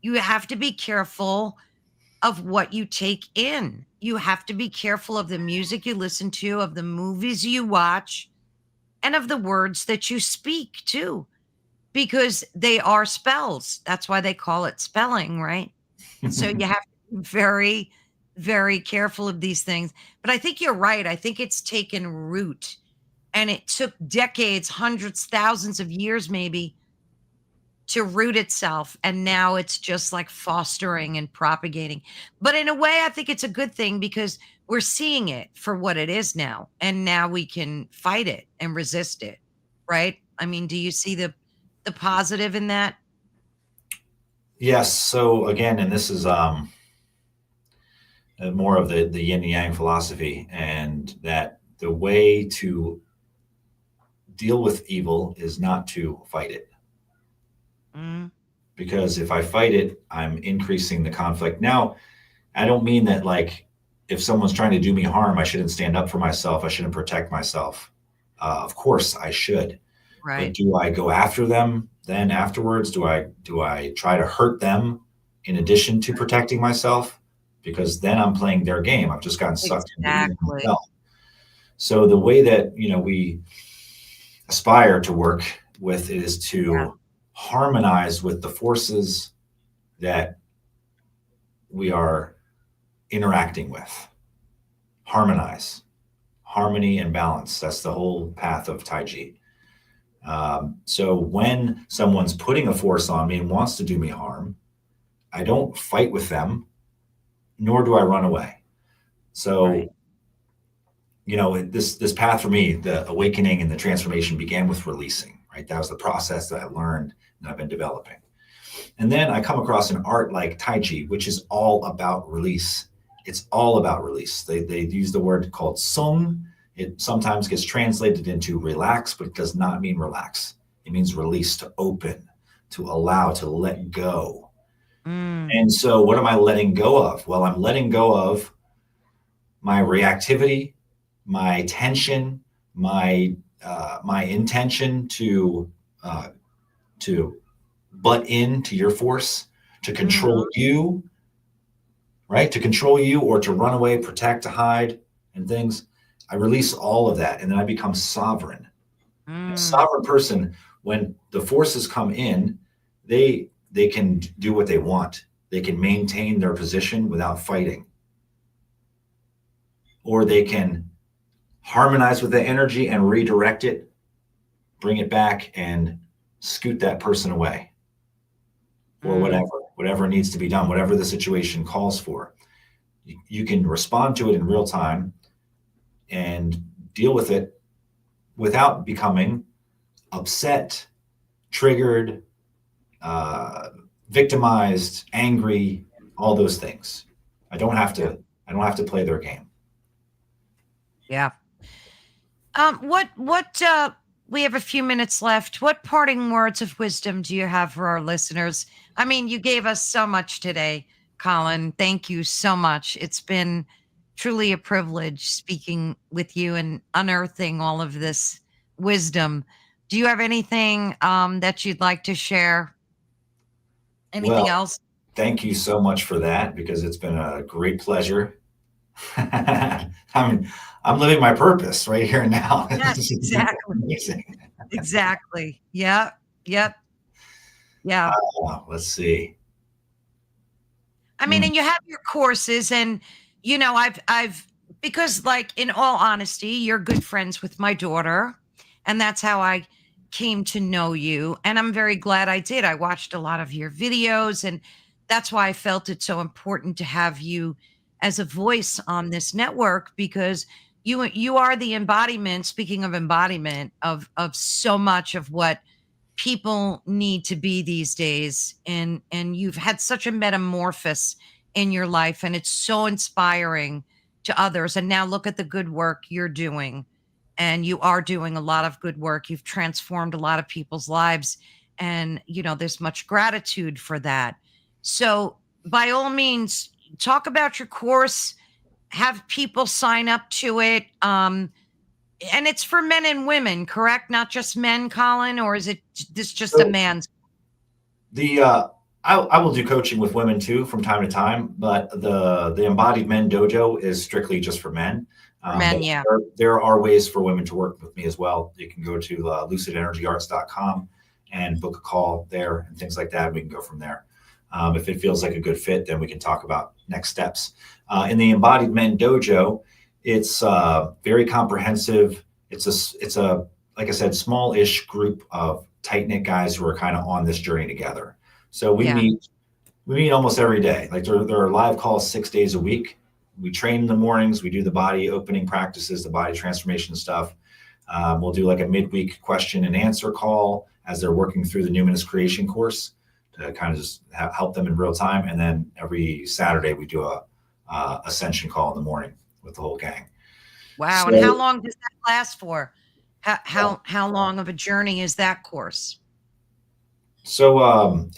you have to be careful of what you take in. You have to be careful of the music you listen to, of the movies you watch, and of the words that you speak too, because they are spells. That's why they call it spelling, right? So you have to be very, very careful of these things. But I think you're right. I think it's taken root, and it took decades, hundreds, thousands of years maybe to root itself, and now it's just like fostering and propagating. But in a way, I think it's a good thing because we're seeing it for what it is now, and now we can fight it and resist it, right? I mean, do you see the positive in that? Yes. So again, and this is more of the yin and yang philosophy, and that the way to deal with evil is not to fight it. Mm, Because if I fight it, I'm increasing the conflict. Now, I don't mean that like if someone's trying to do me harm, I shouldn't stand up for myself. I shouldn't protect myself. Of course, I should. But right. do I go after them then afterwards? Do I try to hurt them in addition to protecting myself? Because then I'm playing their game. I've just gotten sucked into it Exactly. myself. So the way that we aspire to work with is Yeah. to harmonize with the forces that we are interacting with. Harmonize, harmony and balance. That's the whole path of Taiji. So when someone's putting a force on me and wants to do me harm, I don't fight with them, nor do I run away. Right. So, this path for me, the awakening and the transformation began with releasing, right? That was the process that I learned and I've been developing. And then I come across an art like Taiji, which is all about release. It's all about release. They use the word called song. It sometimes gets translated into relax, but it does not mean relax. It means release, to open, to allow, to let go. Mm, And so what am I letting go of? Well, I'm letting go of my reactivity, my tension, my intention uh, to butt into your force, to control mhm, you, right? To control you or to run away, protect, to hide and things. I release all of that and then I become sovereign. A mm, sovereign person, when the forces come in, they can do what they want. They can maintain their position without fighting. Or they can harmonize with the energy and redirect it, bring it back and scoot that person away or mm. whatever needs to be done, whatever the situation calls for. You can respond to it in real time and deal with it without becoming upset, triggered, uh, victimized, angry, all those things. I don't have Yeah. to. I don't have to play their game. Yeah. We have a few minutes left. What parting words of wisdom do you have for our listeners? I mean, you gave us so much today, Colin. Thank you so much. It's been truly a privilege speaking with you and unearthing all of this wisdom. Do you have anything that you'd like to share? Anything Well, else? thank you so much for that because it's been a great pleasure. I'm I'm living my purpose right here and now. Yes, This is exactly. amazing. Exactly. Yep. Yep. Yeah. Let's see. I mean, Hmm. and you have your courses and I've because like in all honesty, you're good friends with my daughter and that's how I came to know you and I'm very glad I did. I watched a lot of your videos and that's why I felt it so important to have you as a voice on this network because you are the embodiment, speaking of embodiment of so much of what people need to be these days and you've had such a metamorphosis in your life and it's so inspiring to others and now look at the good work you're doing and you are doing a lot of good work. You've transformed a lot of people's lives and there's much gratitude for that. So by all means talk about your course, have people sign up to it. And it's for men and women, correct? Not just men, Colin, or is it this just a So man's? the I will do coaching with women too from time to time, but the Embodied Men Dojo is strictly just for men. For But men, yeah. there are ways for women to work with me as well. You can go to lucidenergyarts.com and book a call there and things like that. We can go from there. If it feels like a good fit, then we can talk about next steps. In the Embodied Men Dojo, it's very comprehensive. It's a like I said, small-ish group of tight-knit guys who are kind of on this journey together. So we meet almost every day. Like there are live calls 6 days a week. We train in the mornings. We do the body opening practices, the body transformation stuff. We'll do like a midweek question and answer call as they're working through the Numinous Creation course to kind of just help them in real time. And then every Saturday we do a ascension call in the morning with the whole gang. Wow. So, And how long does that last for? How long of a journey is that course? so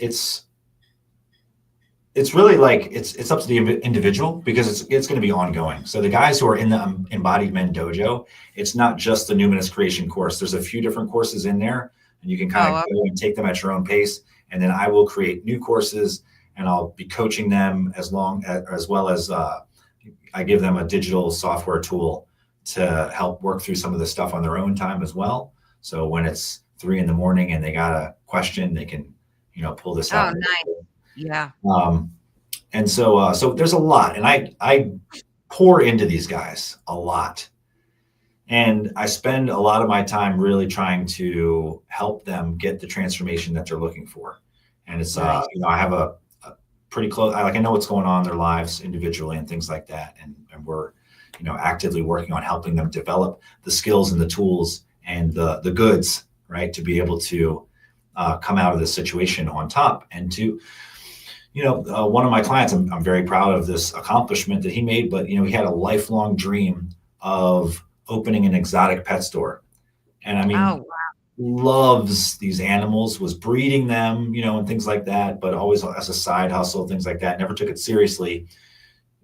it's really like it's up to the individual because it's going to be ongoing. So the guys who are in the Embodied Men Dojo, it's not just the Numinous Creation course. There's a few different courses in there, and you can kind of go and take them at your own pace. And then I will create new courses, and I'll be coaching them as well as I give them a digital software tool to help work through some of the stuff on their own time as well. So when it's 3 a.m. and they got a question, they can pull this out. Oh, nice. Yeah. And so there's a lot, and I pour into these guys a lot, and I spend a lot of my time really trying to help them get the transformation that they're looking for. And it's Nice. I have a pretty close. I know what's going on in their lives individually and things like that, and we're actively working on helping them develop the skills and the tools and the goods, right, to be able to come out of this situation on top. And to one of my clients, I'm very proud of this accomplishment that he made, but he had a lifelong dream of opening an exotic pet store. And I mean, wow. Loves these animals, was breeding them, and things like that, but always as a side hustle, things like that. Never took it seriously,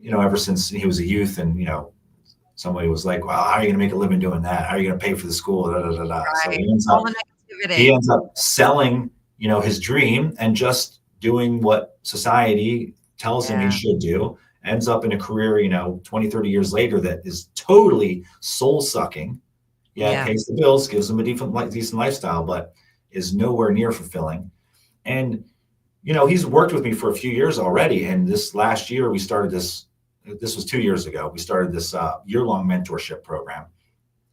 ever since he was a youth. And, somebody was like, well, how are you going to make a living doing that? How are you going to pay for the school? Da, da, da, da. Right. So he ends up selling, his dream and just doing what society tells him he should do, ends up in a career, 20, 30 years later that is totally soul sucking. Yeah, it pays the bills, gives him a decent lifestyle, but is nowhere near fulfilling. And, he's worked with me for a few years already. And this last year, we started this was 2 years ago. We started this year-long mentorship program.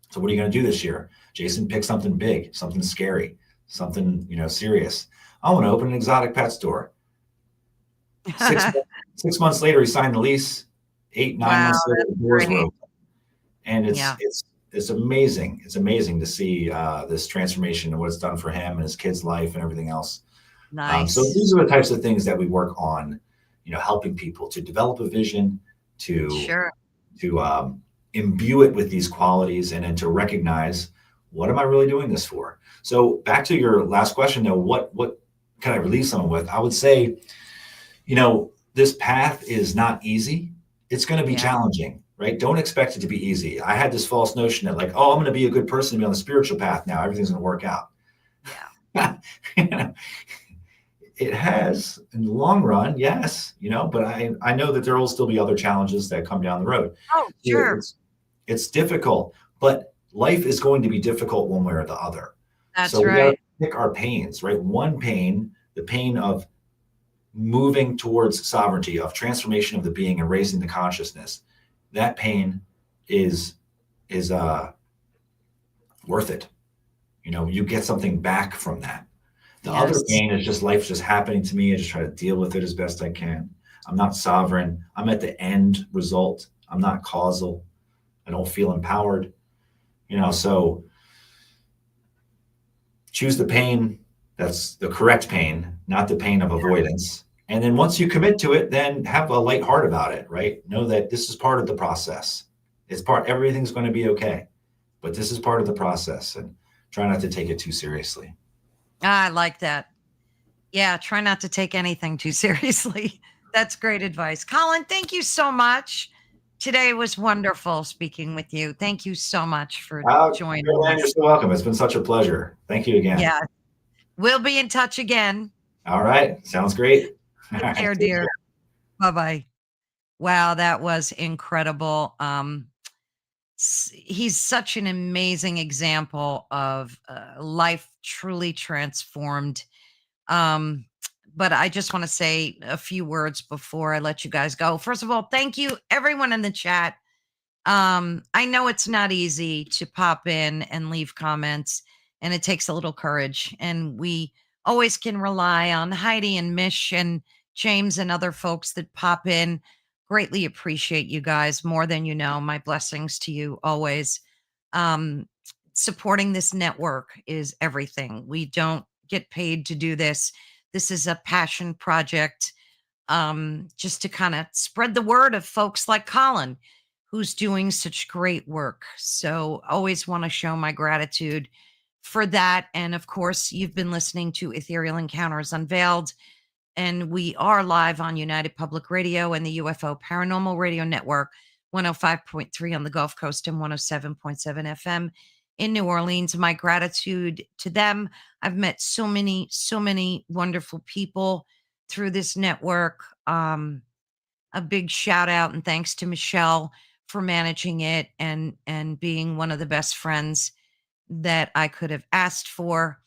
So what are you going to do this year? Jason, pick something big, something scary, something, serious. I want to open an exotic pet store. 6 months later, he signed the lease. 8, 9 months later, the doors were open. And it's amazing. It's amazing to see this transformation and what it's done for him and his kid's life and everything else. Nice. So these are the types of things that we work on, helping people to develop a vision, to imbue it with these qualities, and then to recognize, what am I really doing this for? So back to your last question, though, what can I release someone with? I would say, this path is not easy. It's going to be challenging. Right? Don't expect it to be easy. I had this false notion that I'm going to be a good person, be on the spiritual path now. Everything's going to work out. Yeah. It has in the long run, yes, but I know that there will still be other challenges that come down the road. Oh, sure. It's difficult, but life is going to be difficult one way or the other. That's so right. We got to pick our pains, right? One pain, the pain of moving towards sovereignty, of transformation of the being and raising the consciousness. That pain is worth it. You get something back from that. The other pain is just life's just happening to me. I just try to deal with it as best I can. I'm not sovereign. I'm at the end result. I'm not causal. I don't feel empowered. So choose the pain that's the correct pain, not the pain of avoidance. And then once you commit to it, then have a light heart about it, right? Know that this is part of the process. Everything's going to be okay, but this is part of the process, and try not to take it too seriously. I like that. Yeah. Try not to take anything too seriously. That's great advice. Colin, thank you so much. Today was wonderful speaking with you. Thank you so much for joining us. You're so welcome. It's been such a pleasure. Thank you again. Yeah. We'll be in touch again. All right. Sounds great. Take care, dear. Bye-bye. Wow, that was incredible. He's such an amazing example of life truly transformed but I just want to say a few words before I let you guys go. First of all, thank you everyone in the chat. I know it's not easy to pop in and leave comments, and it takes a little courage. And we always can rely on Heidi and Mish and James and other folks that pop in. Greatly appreciate you guys more than you know. My blessings to you always. Supporting this network is everything. We don't get paid to do this. This is a passion project, just to kind of spread the word of folks like Colin, who's doing such great work. So always want to show my gratitude for that. And of course, you've been listening to Ethereal Encounters Unveiled, and we are live on United Public Radio and the UFO Paranormal Radio Network, 105.3 on the Gulf Coast and 107.7 FM in New Orleans. My gratitude to them. I've met so many wonderful people through this network. A big shout out and thanks to Michelle for managing it and being one of the best friends that I could have asked for.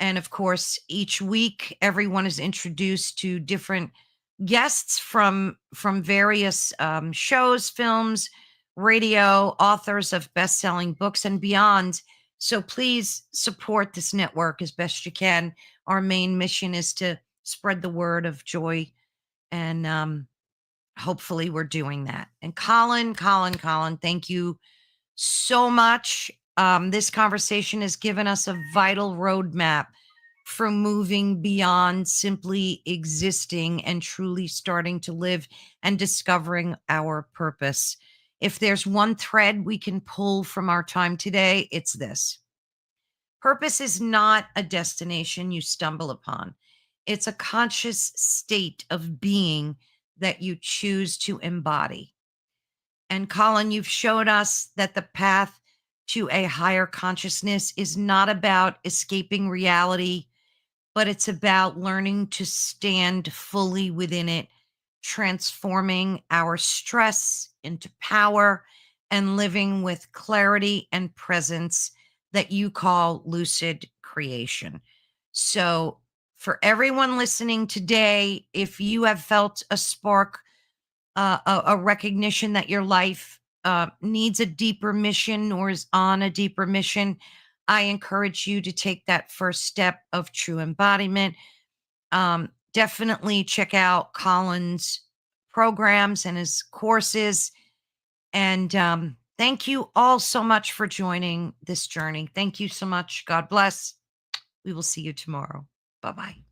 And of course, each week, everyone is introduced to different guests from various shows, films, radio, authors of best-selling books and beyond. So please support this network as best you can. Our main mission is to spread the word of joy, and hopefully we're doing that. And Colin, thank you so much. This conversation has given us a vital roadmap for moving beyond simply existing and truly starting to live and discovering our purpose. If there's one thread we can pull from our time today, it's this. Purpose is not a destination you stumble upon. It's a conscious state of being that you choose to embody. And Colin, you've showed us that the path to a higher consciousness is not about escaping reality, but it's about learning to stand fully within it, transforming our stress into power and living with clarity and presence that you call lucid creation. So for everyone listening today, if you have felt a spark, a recognition that your life needs a deeper mission or is on a deeper mission, I encourage you to take that first step of true embodiment. Definitely check out Colin's programs and his courses. And thank you all so much for joining this journey. Thank you so much. God bless. We will see you tomorrow. Bye-bye.